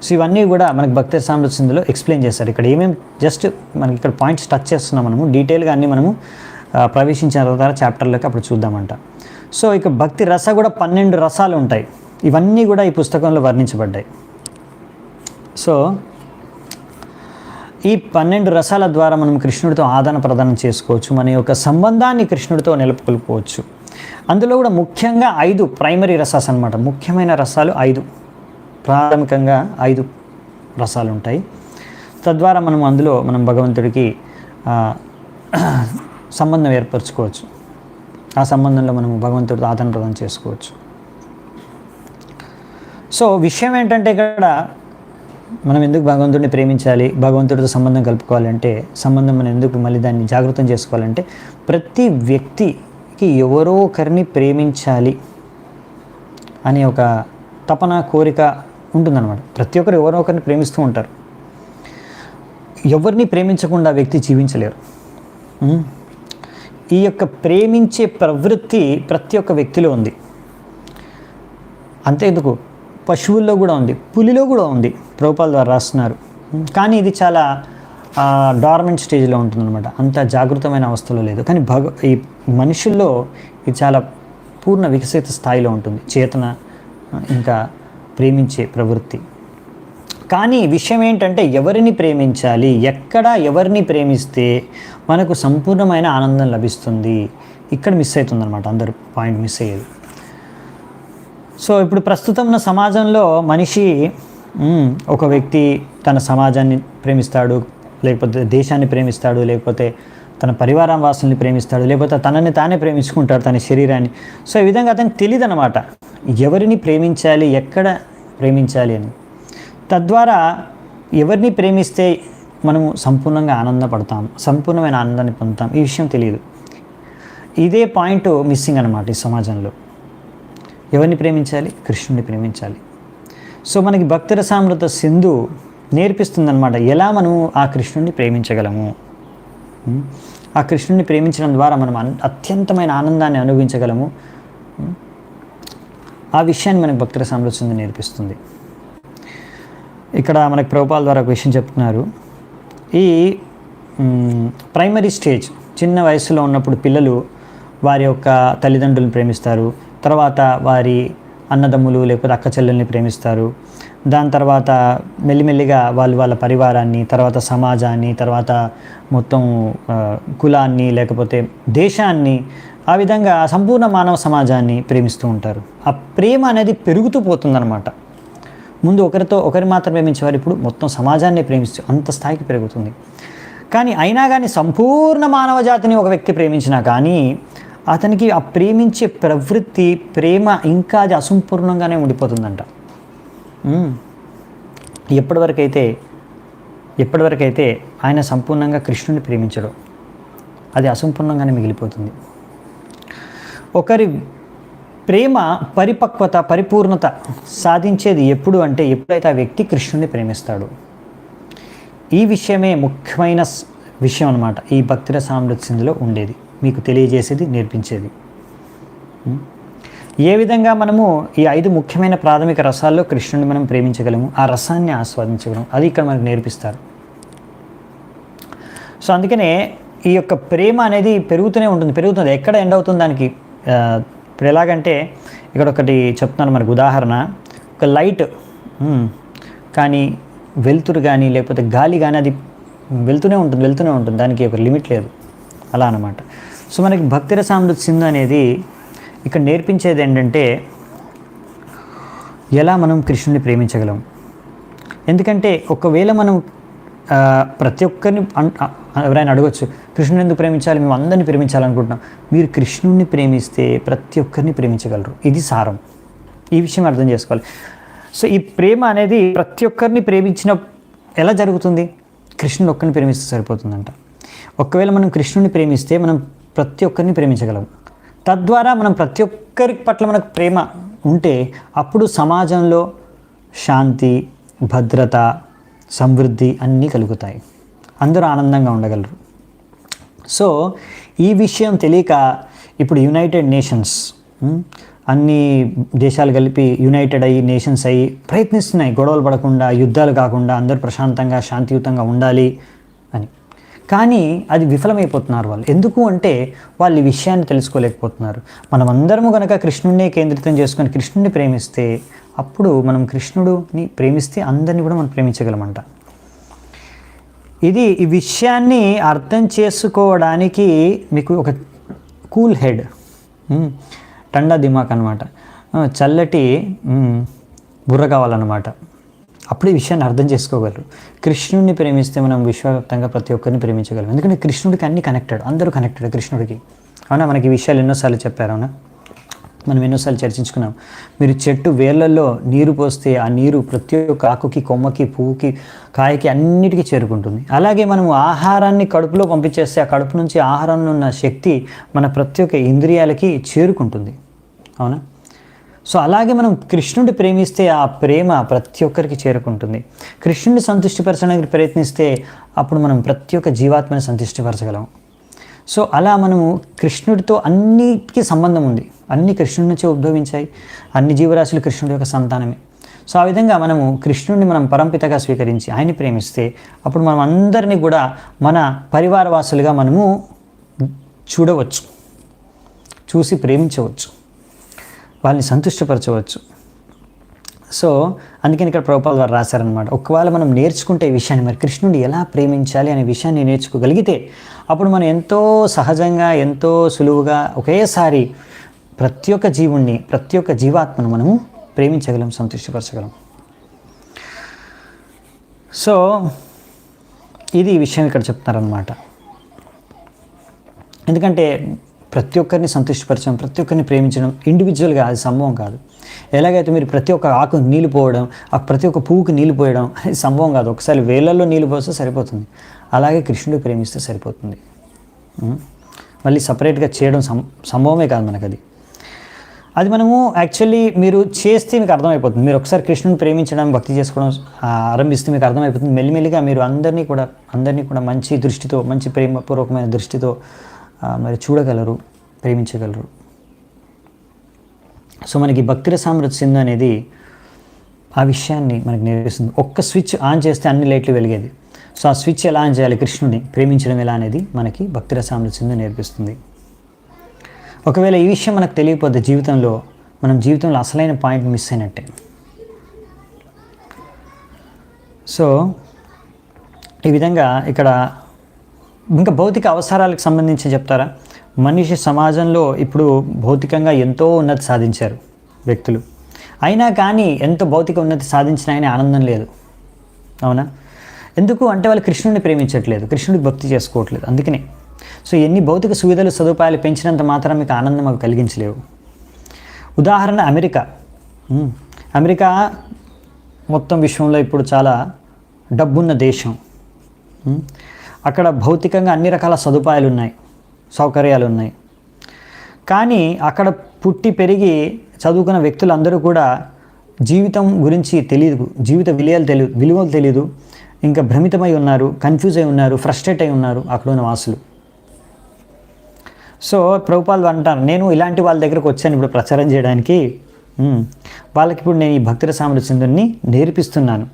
సో ఇవన్నీ కూడా మనకి భక్తి రసామృత సింధులో ఎక్స్ప్లెయిన్ చేస్తారు. ఇక్కడ ఏమేమి జస్ట్ మనకి ఇక్కడ పాయింట్స్ టచ్ చేస్తున్నాం మనము, డీటెయిల్గా అన్నీ మనము ప్రవేశించిన తర్వాత చాప్టర్లోకి అప్పుడు చూద్దామంట. సో ఇక భక్తి రస కూడా 12 రసాలు ఉంటాయి. ఇవన్నీ కూడా ఈ పుస్తకంలో వర్ణించబడ్డాయి. సో ఈ 12 రసాల ద్వారా మనం కృష్ణుడితో ఆదాన ప్రదానం చేసుకోవచ్చు, మన యొక్క సంబంధాన్ని కృష్ణుడితో నిలుపుకొల్పుకోవచ్చు. అందులో కూడా ముఖ్యంగా 5 ప్రైమరీ రసాస్ అన్నమాట. ముఖ్యమైన రసాలు 5, ప్రాథమికంగా 5 రసాలు ఉంటాయి. తద్వారా మనం భగవంతుడికి సంబంధం ఏర్పరచుకోవచ్చు. ఆ సంబంధంలో మనం భగవంతుడితో ఆదాన ప్రదానం చేసుకోవచ్చు. సో విషయం ఏంటంటే ఇక్కడ మనం ఎందుకు భగవంతుడిని ప్రేమించాలి, భగవంతుడితో సంబంధం కలుపుకోవాలంటే, సంబంధం మనం ఎందుకు మళ్ళీ దాన్ని జాగృతం చేసుకోవాలంటే, ప్రతి వ్యక్తికి ఎవరో ఒకరిని ప్రేమించాలి అనే ఒక తపన, కోరిక ఉంటుందన్నమాట. ప్రతి ఒక్కరు ఎవరో ఒకరిని ప్రేమిస్తూ ఉంటారు. ఎవరిని ప్రేమించకుండా వ్యక్తి జీవించలేరు. ఈ యొక్క ప్రేమించే ప్రవృత్తి ప్రతి ఒక్క వ్యక్తిలో ఉంది. అంతేందుకు పశువుల్లో కూడా ఉంది, పులిలో కూడా ఉంది. ప్రభుపాల ద్వారా రాస్తున్నారు. కానీ ఇది చాలా డార్మెంట్ స్టేజ్లో ఉంటుందన్నమాట. అంత జాగృతమైన అవస్థలో లేదు. కానీ ఈ మనుషుల్లో ఇది చాలా పూర్ణ వికసిత స్థాయిలో ఉంటుంది, చేతన ఇంకా ప్రేమించే ప్రవృత్తి. కానీ విషయం ఏంటంటే ఎవరిని ప్రేమించాలి, ఎక్కడ ఎవరిని ప్రేమిస్తే మనకు సంపూర్ణమైన ఆనందం లభిస్తుంది, ఇక్కడ మిస్ అవుతుందన్నమాట. అందరూ పాయింట్ మిస్ అయ్యేది. సో ఇప్పుడు ప్రస్తుతం ఉన్న సమాజంలో మనిషి ఒక వ్యక్తి తన సమాజాన్ని ప్రేమిస్తాడు, లేకపోతే దేశాన్ని ప్రేమిస్తాడు, లేకపోతే తన పరివారం వాసుల్ని ప్రేమిస్తాడు, లేకపోతే తనని తానే ప్రేమించుకుంటాడు, తన శరీరాన్ని. సో ఈ విధంగా అతనికి తెలియదు అన్నమాట ఎవరిని ప్రేమించాలి, ఎక్కడ ప్రేమించాలి అని. తద్వారా ఎవరిని ప్రేమిస్తే మనము సంపూర్ణంగా ఆనందపడతాం, సంపూర్ణమైన ఆనందాన్ని పొందుతాం, ఈ విషయం తెలియదు. ఇదే పాయింట్ మిస్సింగ్ అన్నమాట ఈ సమాజంలో. ఎవరిని ప్రేమించాలి? కృష్ణుడిని ప్రేమించాలి. సో మనకి భక్తిరసామృత సింధు నేర్పిస్తుందన్నమాట ఎలా మనము ఆ కృష్ణుడిని ప్రేమించగలము. ఆ కృష్ణుడిని ప్రేమించడం ద్వారా మనం అత్యంతమైన ఆనందాన్ని అనుభవించగలము. ఆ విషయాన్ని మనకు భక్తిరసామృత సింధు నేర్పిస్తుంది. ఇక్కడ మనకు ప్రభుపాల ద్వారా ఒక విషయం చెప్తున్నారు. ఈ ప్రైమరీ స్టేజ్, చిన్న వయసులో ఉన్నప్పుడు పిల్లలు వారి యొక్క తల్లిదండ్రులను ప్రేమిస్తారు, తర్వాత వారి అన్నదమ్ములు లేకపోతే అక్క చెల్లెల్ని ప్రేమిస్తారు. దాని తర్వాత మెల్లిమెల్లిగా వాళ్ళ పరివారాన్ని, తర్వాత సమాజాన్ని, తర్వాత మొత్తం కులాన్ని లేకపోతే దేశాన్ని, ఆ విధంగా సంపూర్ణ మానవ సమాజాన్ని ప్రేమిస్తూ ఉంటారు. ఆ ప్రేమ అనేది పెరుగుతూ పోతుందన్నమాట. ముందు ఒకరి మాత్రం ప్రేమించేవారు, ఇప్పుడు మొత్తం సమాజాన్ని ప్రేమిస్తూ అంత స్థాయికి పెరుగుతుంది. కానీ అయినా కానీ సంపూర్ణ మానవ జాతిని ఒక వ్యక్తి ప్రేమించినా కానీ అతనికి ఆ ప్రేమించే ప్రవృత్తి, ప్రేమ ఇంకా అది అసంపూర్ణంగానే ఉండిపోతుందంట. ఎప్పటివరకైతే ఆయన సంపూర్ణంగా కృష్ణుని ప్రేమించడం, అది అసంపూర్ణంగానే మిగిలిపోతుంది. ఒకరి ప్రేమ పరిపక్వత, పరిపూర్ణత సాధించేది ఎప్పుడు అంటే ఎప్పుడైతే ఆ వ్యక్తి కృష్ణుని ప్రేమిస్తాడు. ఈ విషయమే ముఖ్యమైన విషయం అన్నమాట ఈ భక్తిరసామృత సింధులో ఉండేది, మీకు తెలియజేసేది, నేర్పించేది. ఏ విధంగా మనము ఈ 5 ముఖ్యమైన ప్రాథమిక రసాల్లో కృష్ణుని మనం ప్రేమించగలము, ఆ రసాన్ని ఆస్వాదించగలము, అది ఇక్కడ మనకు నేర్పిస్తారు. సో అందుకనే ఈ యొక్క ప్రేమ అనేది పెరుగుతూనే ఉంటుంది. ఎక్కడ ఎండ్ అవుతుంది దానికి. ఇప్పుడు ఎలాగంటే ఇక్కడ ఒకటి చెప్తున్నాను మనకు ఉదాహరణ. ఒక లైట్ కానీ వెలుతురు కానీ లేకపోతే గాలి కానీ అది వెళ్తూనే ఉంటుంది, దానికి ఒక లిమిట్ లేదు, అలా అన్నమాట. సో మనకి భక్తిరసామృత సింధు అనేది ఇక్కడ నేర్పించేది ఏంటంటే ఎలా మనం కృష్ణుని ప్రేమించగలం. ఎందుకంటే ఒకవేళ మనం ప్రతి ఒక్కరిని ఎవరైనా అడగచ్చు, కృష్ణుని ఎందుకు ప్రేమించాలి, మేము అందరినీ ప్రేమించాలనుకుంటున్నాం. మీరు కృష్ణుడిని ప్రేమిస్తే ప్రతి ఒక్కరిని ప్రేమించగలరు, ఇది సారం. ఈ విషయం అర్థం చేసుకోవాలి. సో ఈ ప్రేమ అనేది ప్రతి ఒక్కరిని ప్రేమించిన ఎలా జరుగుతుంది? కృష్ణుని ఒక్కరిని ప్రేమిస్తే సరిపోతుందంట. ఒకవేళ మనం కృష్ణుని ప్రేమిస్తే మనం ప్రతి ఒక్కరిని ప్రేమించగలం. తద్వారా మనం ప్రతి ఒక్కరి పట్ల మనకు ప్రేమ ఉంటే అప్పుడు సమాజంలో శాంతి, భద్రత, సమృద్ధి అన్నీ కలుగుతాయి, అందరూ ఆనందంగా ఉండగలరు. సో ఈ విషయం తెలియక ఇప్పుడు యునైటెడ్ నేషన్స్, అన్ని దేశాలు కలిపి యునైటెడ్ అయ్యి నేషన్స్ అయ్యి ప్రయత్నిస్తున్నాయి గొడవలు పడకుండా, యుద్ధాలు కాకుండా అందరూ ప్రశాంతంగా శాంతియుతంగా ఉండాలి అని. కానీ అది విఫలమైపోతున్నారు వాళ్ళు. ఎందుకు అంటే వాళ్ళు ఈ విషయాన్ని తెలుసుకోలేకపోతున్నారు. మనం అందరము కనుక కృష్ణుడినే కేంద్రితం చేసుకొని కృష్ణుడిని ప్రేమిస్తే అప్పుడు మనం కృష్ణుడిని ప్రేమిస్తే అందరినీ కూడా మనం ప్రేమించగలమంట. ఈ విషయాన్ని అర్థం చేసుకోవడానికి మీకు ఒక కూల్ హెడ్, టండా దిమాక్ అనమాట, చల్లటి బుర్ర కావాలన్నమాట. అప్పుడు ఈ విషయాన్ని అర్థం చేసుకోగలరు. కృష్ణుడిని ప్రేమిస్తే మనం విశ్వవ్యాప్తంగా ప్రతి ఒక్కరిని ప్రేమించగలం. ఎందుకంటే కృష్ణుడికి అన్ని కనెక్టెడ్, అందరూ కనెక్టెడ్ కృష్ణుడికి. అవునా? మనకి ఈ విషయాలు ఎన్నోసార్లు చెప్పారు. అవునా? మనం ఎన్నోసార్లు చర్చించుకున్నాం. మీరు చెట్టు వేర్లలో నీరు పోస్తే ఆ నీరు ప్రతి ఒక్క ఆకుకి, కొమ్మకి, పువ్వుకి, కాయకి అన్నిటికీ చేరుకుంటుంది. అలాగే మనము ఆహారాన్ని కడుపులో పంపించేస్తే ఆ కడుపు నుంచి ఆహారంలో ఉన్న శక్తి మన ప్రతి ఒక్క ఇంద్రియాలకి చేరుకుంటుంది. అవునా? సో అలాగే మనం కృష్ణుడి ప్రేమిస్తే ఆ ప్రేమ ప్రతి ఒక్కరికి చేరుకుంటుంది. కృష్ణుడిని సంతృష్టిపరచడానికి ప్రయత్నిస్తే అప్పుడు మనం ప్రతి ఒక్క జీవాత్మని సంతృష్టిపరచగలం. సో అలా మనము కృష్ణుడితో అన్నిటికీ సంబంధం ఉంది. అన్ని కృష్ణుడి నుంచే ఉద్భవించాయి. అన్ని జీవరాశులు కృష్ణుడి యొక్క సంతానమే. సో ఆ విధంగా మనము కృష్ణుడిని మనం పరంపితగా స్వీకరించి ఆయన్ని ప్రేమిస్తే అప్పుడు మనం అందరినీ కూడా మన పరివార వాసులుగా మనము చూడవచ్చు, చూసి ప్రేమించవచ్చు, వాళ్ళని సంతృష్టిపరచవచ్చు. సో అందుకని ఇక్కడ ప్రభుపాదుల వారు రాశారనమాట. ఒకవేళ మనం నేర్చుకుంటే ఈ విషయాన్ని, మరి కృష్ణుడిని ఎలా ప్రేమించాలి అనే విషయాన్ని నేర్చుకోగలిగితే అప్పుడు మనం ఎంతో సహజంగా, ఎంతో సులువుగా ఒకేసారి ప్రతి ఒక్క జీవుణ్ణి, ప్రతి ఒక్క జీవాత్మను మనము ప్రేమించగలం, సంతృష్టిపరచగలం. సో ఇది ఈ విషయం ఇక్కడ చెప్తున్నారనమాట. ఎందుకంటే ప్రతి ఒక్కరిని సంతృష్టిపరచడం, ప్రతి ఒక్కరిని ప్రేమించడం ఇండివిజువల్గా అది సంభవం కాదు. ఎలాగైతే మీరు ప్రతి ఒక్క ఆకు నీళ్ళు పోవడం, ఆ ప్రతి ఒక్క పువ్వుకి నీళ్ళు పోయడం అది సంభవం కాదు. ఒకసారి వేళ్ళల్లో నీళ్ళు పోస్తే సరిపోతుంది. అలాగే కృష్ణుడు ప్రేమిస్తే సరిపోతుంది. మళ్ళీ సపరేట్గా చేయడం సంభవమే కాదు మనకు. అది మనము యాక్చువల్లీ మీరు చేస్తే మీకు అర్థమైపోతుంది. మీరు ఒకసారి కృష్ణుని ప్రేమించడం, భక్తి చేసుకోవడం ఆరంభిస్తే మీకు అర్థమైపోతుంది. మెల్లిమెల్లిగా మీరు అందరినీ కూడా మంచి దృష్టితో, మంచి ప్రేమపూర్వకమైన దృష్టితో మరి చూడగలరు, ప్రేమించగలరు. సో మనకి భక్తి రసామృత సింధు అనేది ఆ విషయాన్ని మనకు నేర్పిస్తుంది. ఒక్క స్విచ్ ఆన్ చేస్తే అన్ని లైట్లు వెలిగేది. సో ఆ స్విచ్ ఎలా ఆన్ చేయాలి, కృష్ణుడిని ప్రేమించడం ఎలా అనేది మనకి భక్తి రసామృత సింధు నేర్పిస్తుంది. ఒకవేళ ఈ విషయం మనకు తెలియకపోతే జీవితంలో మనం జీవితంలో అసలైన పాయింట్ మిస్ అయినట్టే. సో ఈ విధంగా ఇక్కడ ఇంకా భౌతిక అవసరాలకు సంబంధించి చెప్తారా? మనిషి సమాజంలో ఇప్పుడు భౌతికంగా ఎంతో ఉన్నతి సాధించారు వ్యక్తులు. అయినా కానీ ఎంత భౌతిక ఉన్నతి సాధించినా ఆయన ఆనందం లేదు. అవునా? ఎందుకు అంటే వాళ్ళు కృష్ణుడిని ప్రేమించట్లేదు, కృష్ణుడికి భక్తి చేసుకోవట్లేదు. అందుకనే సో ఎన్ని భౌతిక సువిధలు, సదుపాయాలు పెంచినంత మాత్రం మీకు ఆనందం అవి కలిగించలేవు. ఉదాహరణ అమెరికా మొత్తం విశ్వంలో ఇప్పుడు చాలా డబ్బున్న దేశం. అక్కడ భౌతికంగా అన్ని రకాల సదుపాయాలు ఉన్నాయి, సౌకర్యాలు ఉన్నాయి. కానీ అక్కడ పుట్టి పెరిగి చదువుకున్న వ్యక్తులందరూ కూడా జీవితం గురించి తెలియదు, జీవిత విలువలు తెలియదు, ఇంకా భ్రమితమై ఉన్నారు, కన్ఫ్యూజ్ అయి ఉన్నారు, ఫ్రస్ట్రేట్ అయి ఉన్నారు అక్కడ ఉన్న వాసులు. సో ప్రభుపాదులు అంటారు, నేను ఇలాంటి వాళ్ళ దగ్గరకు వచ్చాను ఇప్పుడు ప్రచారం చేయడానికి. వాళ్ళకి ఇప్పుడు నేను ఈ భక్తి రసామృత సింధుని నేర్పిస్తున్నాను.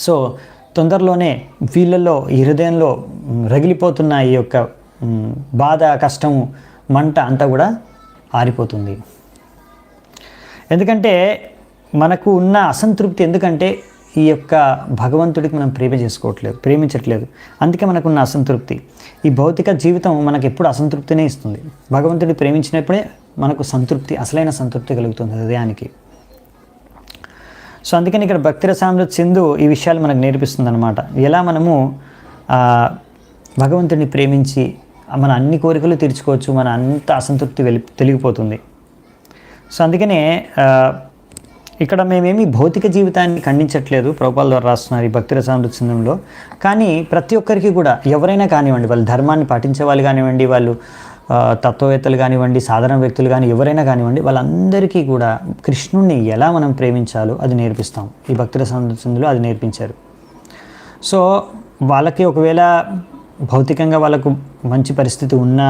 సో తొందరలోనే వీళ్ళల్లో ఈ హృదయంలో రగిలిపోతున్న ఈ యొక్క బాధ, కష్టము, మంట అంతా కూడా ఆరిపోతుంది. ఎందుకంటే మనకు ఉన్న అసంతృప్తి, ఎందుకంటే ఈ యొక్క భగవంతుడికి మనం ప్రేమించట్లేదు. అందుకే మనకున్న అసంతృప్తి. ఈ భౌతిక జీవితం మనకు ఎప్పుడు అసంతృప్తినే ఇస్తుంది. భగవంతుడిని ప్రేమించినప్పుడే మనకు సంతృప్తి, అసలైన సంతృప్తి కలుగుతుంది హృదయానికి. సో అందుకని ఇక్కడ భక్తి రసామృత సింధు ఈ విషయాలు మనకు నేర్పిస్తుంది అనమాట. ఎలా మనము భగవంతుడిని ప్రేమించి మన అన్ని కోరికలు తీర్చుకోవచ్చు, మన అంత అసంతృప్తి తొలగిపోతుంది. సో అందుకనే ఇక్కడ మేమేమి భౌతిక జీవితాన్ని ఖండించట్లేదు, ప్రభుపాదుల ద్వారా రాస్తున్నారు ఈ భక్తి రసామృత సింధులో. కానీ ప్రతి ఒక్కరికి కూడా, ఎవరైనా కానివ్వండి, వాళ్ళు ధర్మాన్ని పాటించే వాళ్ళు కానివ్వండి, వాళ్ళు తత్వవేత్తలు కానివ్వండి, సాధారణ వ్యక్తులు కానీ ఎవరైనా కానివ్వండి, వాళ్ళందరికీ కూడా కృష్ణుడిని ఎలా మనం ప్రేమించాలో అది నేర్పిస్తాం. ఈ భక్తి రసామృత సింధులో అది నేర్పించారు. సో వాళ్ళకి ఒకవేళ భౌతికంగా వాళ్ళకు మంచి పరిస్థితి ఉన్నా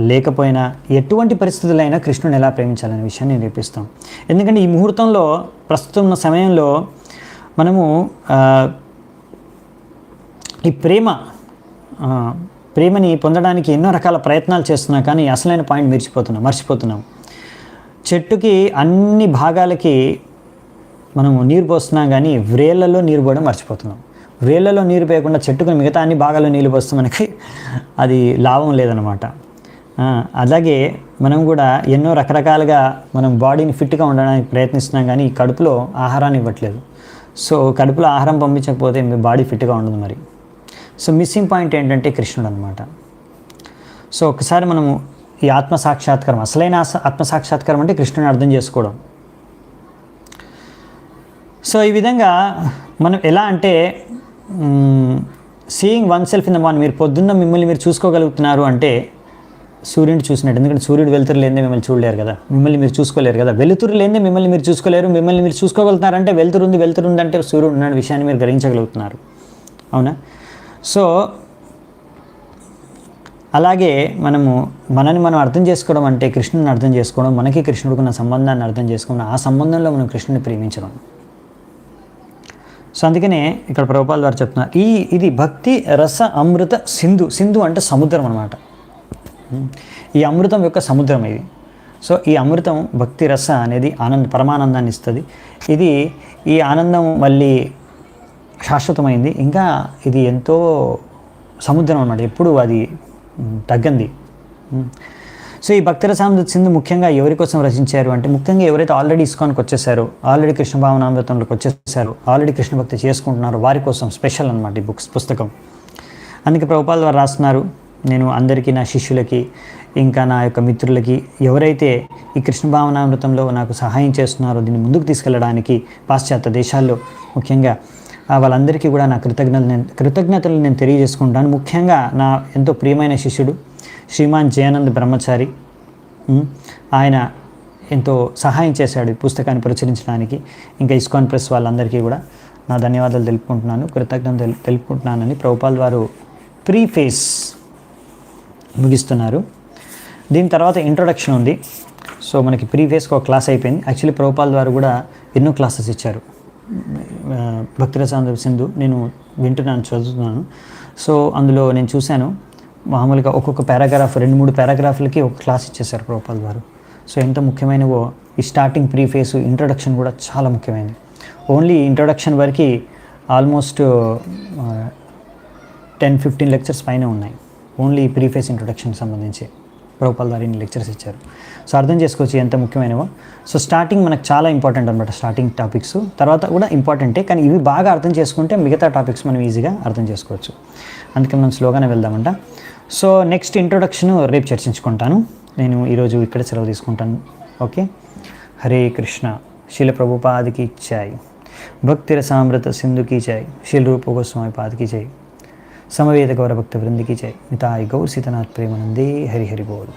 లేకపోయినా, ఎటువంటి పరిస్థితులైనా కృష్ణుని ఎలా ప్రేమించాలనే విషయాన్ని నేర్పిస్తాం. ఎందుకంటే ఈ ముహూర్తంలో, ప్రస్తుతం ఉన్న సమయంలో మనము ఈ ప్రేమని పొందడానికి ఎన్నో రకాల ప్రయత్నాలు చేస్తున్నాం, కానీ అసలైన పాయింట్ మర్చిపోతున్నాం. చెట్టుకి అన్ని భాగాలకి మనము నీరు పోస్తున్నాం, కానీ వ్రేళ్లలో నీరు పోయడం మర్చిపోతున్నాం. వ్రేళ్లలో నీరు పోయకుండా చెట్టుకు మిగతా అన్ని భాగాల్లో నీళ్ళు పోస్తే మనకి అది లాభం లేదనమాట. అలాగే మనం కూడా ఎన్నో రకరకాలుగా మనం బాడీని ఫిట్గా ఉండడానికి ప్రయత్నిస్తున్నాం, కానీ కడుపులో ఆహారాన్ని ఇవ్వట్లేదు. సో కడుపులో ఆహారం పంపించకపోతే మీ బాడీ ఫిట్గా ఉండదు మరి. సో మిస్సింగ్ పాయింట్ ఏంటంటే కృష్ణుడు అనమాట. సో ఒకసారి మనము ఈ ఆత్మసాక్షాత్కారం, అసలైన ఆత్మసాక్షాత్కారం అంటే కృష్ణుని అర్థం చేసుకోవడం. సో ఈ విధంగా మనం ఎలా అంటే seeing one self in the morning, మీరు పొద్దున్న మిమ్మల్ని మీరు చూసుకోగలుగుతున్నారు అంటే సూర్యుని చూసినట్టు. ఎందుకంటే సూర్యుడు వెలుతురు లేదే మిమ్మల్ని చూడలేరు కదా, మిమ్మల్ని మీరు చూసుకోలేరు కదా. వెలుతురు లేదే మిమ్మల్ని మీరు చూసుకోలేరు. మిమ్మల్ని మీరు చూసుకోగలుగుతున్నారంటే వెలుతురు ఉంది అంటే సూర్యుడు ఉన్న విషయాన్ని మీరు గ్రహించగలుగుతున్నారు. అవునా? సో అలాగే మనని మనం అర్థం చేసుకోవడం అంటే కృష్ణుని అర్థం చేసుకోవడం, మనకి కృష్ణుడికున్న సంబంధాన్ని అర్థం చేసుకోవడం, ఆ సంబంధంలో మనం కృష్ణుని ప్రేమించడం. సో అందుకనే ఇక్కడ ప్రభుపాల్ వారు చెప్తున్నారు, ఇది భక్తి రస అమృత సింధు. సింధు అంటే సముద్రం అన్నమాట. ఈ అమృతం యొక్క సముద్రం ఇది. సో ఈ అమృతం భక్తి రస అనేది పరమానందాన్ని ఇస్తుంది. ఈ ఆనందం మళ్ళీ శాశ్వతమైంది. ఇంకా ఇది ఎంతో సముద్రం అన్నమాట, ఎప్పుడు అది తగ్గంది. సో ఈ భక్తి రసామృత సింధు ముఖ్యంగా ఎవరి కోసం రచించారు అంటే, ముఖ్యంగా ఎవరైతే ఆల్రెడీ ఇస్కాన్కి వచ్చేసారో, ఆల్రెడీ కృష్ణ భావనామృతంలోకి వచ్చేసారో, ఆల్రెడీ కృష్ణ భక్తి చేసుకుంటున్నారో వారి కోసం స్పెషల్ అనమాట ఈ పుస్తకం. అందుకే ప్రభుపాల్ వారు రాస్తున్నారు, నేను అందరికీ, నా శిష్యులకి, ఇంకా నా యొక్క మిత్రులకి, ఎవరైతే ఈ కృష్ణ భావనామృతంలో నాకు సహాయం చేస్తున్నారో దీన్ని ముందుకు తీసుకెళ్ళడానికి పాశ్చాత్య దేశాల్లో ముఖ్యంగా, వాళ్ళందరికీ కూడా నా కృతజ్ఞతలు నేను తెలియజేసుకుంటాను. ముఖ్యంగా నా ఎంతో ప్రియమైన శిష్యుడు శ్రీమాన్ జయానంద్ బ్రహ్మచారి, ఆయన ఎంతో సహాయం చేశాడు ఈ పుస్తకాన్ని ప్రచురించడానికి. ఇంకా ఇస్కాన్ ప్రెస్ వాళ్ళందరికీ కూడా నా ధన్యవాదాలు తెలుపుకుంటున్నాను, కృతజ్ఞతలు తెలుపుకుంటున్నానని ప్రభుపాల్ వారు ప్రీఫేస్ ముగిస్తున్నారు. దీని తర్వాత ఇంట్రొడక్షన్ ఉంది. సో మనకి ప్రీఫేస్కి ఒక క్లాస్ అయిపోయింది. యాక్చువల్లీ ప్రభుపాల్ వారు కూడా ఎన్నో క్లాసెస్ ఇచ్చారు. భక్తి రసామృత సింధు నేను వింటున్నాను, చదువుతున్నాను. సో అందులో నేను చూశాను, మామూలుగా ఒక్కొక్క పారాగ్రాఫ్ 2-3 పారాగ్రాఫ్లకి ఒక క్లాస్ ఇచ్చేశారు ప్రభుపాల్ వారు. సో ఎంత ముఖ్యమైనవో ఈ స్టార్టింగ్ ప్రీఫేస్, ఇంట్రొడక్షన్ కూడా చాలా ముఖ్యమైనది. ఓన్లీ ఇంట్రొడక్షన్ వరకు ఆల్మోస్ట్ 10-15 లెక్చర్స్ పైన ఉన్నాయి. ఓన్లీ ప్రీఫేస్ ఇంట్రొడక్షన్కి సంబంధించి ప్రభుపాల్ వారు ఇన్ని లెక్చర్స్ ఇచ్చారు. సో అర్థం చేసుకోవచ్చు ఎంత ముఖ్యమైనవో. సో స్టార్టింగ్ మనకు చాలా ఇంపార్టెంట్ అనమాట. స్టార్టింగ్ టాపిక్స్ తర్వాత కూడా ఇంపార్టెంటే, కానీ ఇవి బాగా అర్థం చేసుకుంటే మిగతా టాపిక్స్ మనం ఈజీగా అర్థం చేసుకోవచ్చు. అందుకే మనం స్లోగానే వెళ్దామంట. సో నెక్స్ట్ ఇంట్రొడక్షన్ రేపు చర్చించుకుంటాను. నేను ఈరోజు ఇక్కడ సెలవు తీసుకుంటాను. ఓకే, హరే కృష్ణ. శీల ప్రభుపాదికి జై. భక్తి రసామృత సింధుకి జై. శీల రూప గోస్వామి పాదికి జై. సమవేత గౌర భక్త వృందికి జై. మితాయి గౌర్ సీతనాథ్ ప్రేమానందే. హరి హరి బోల్.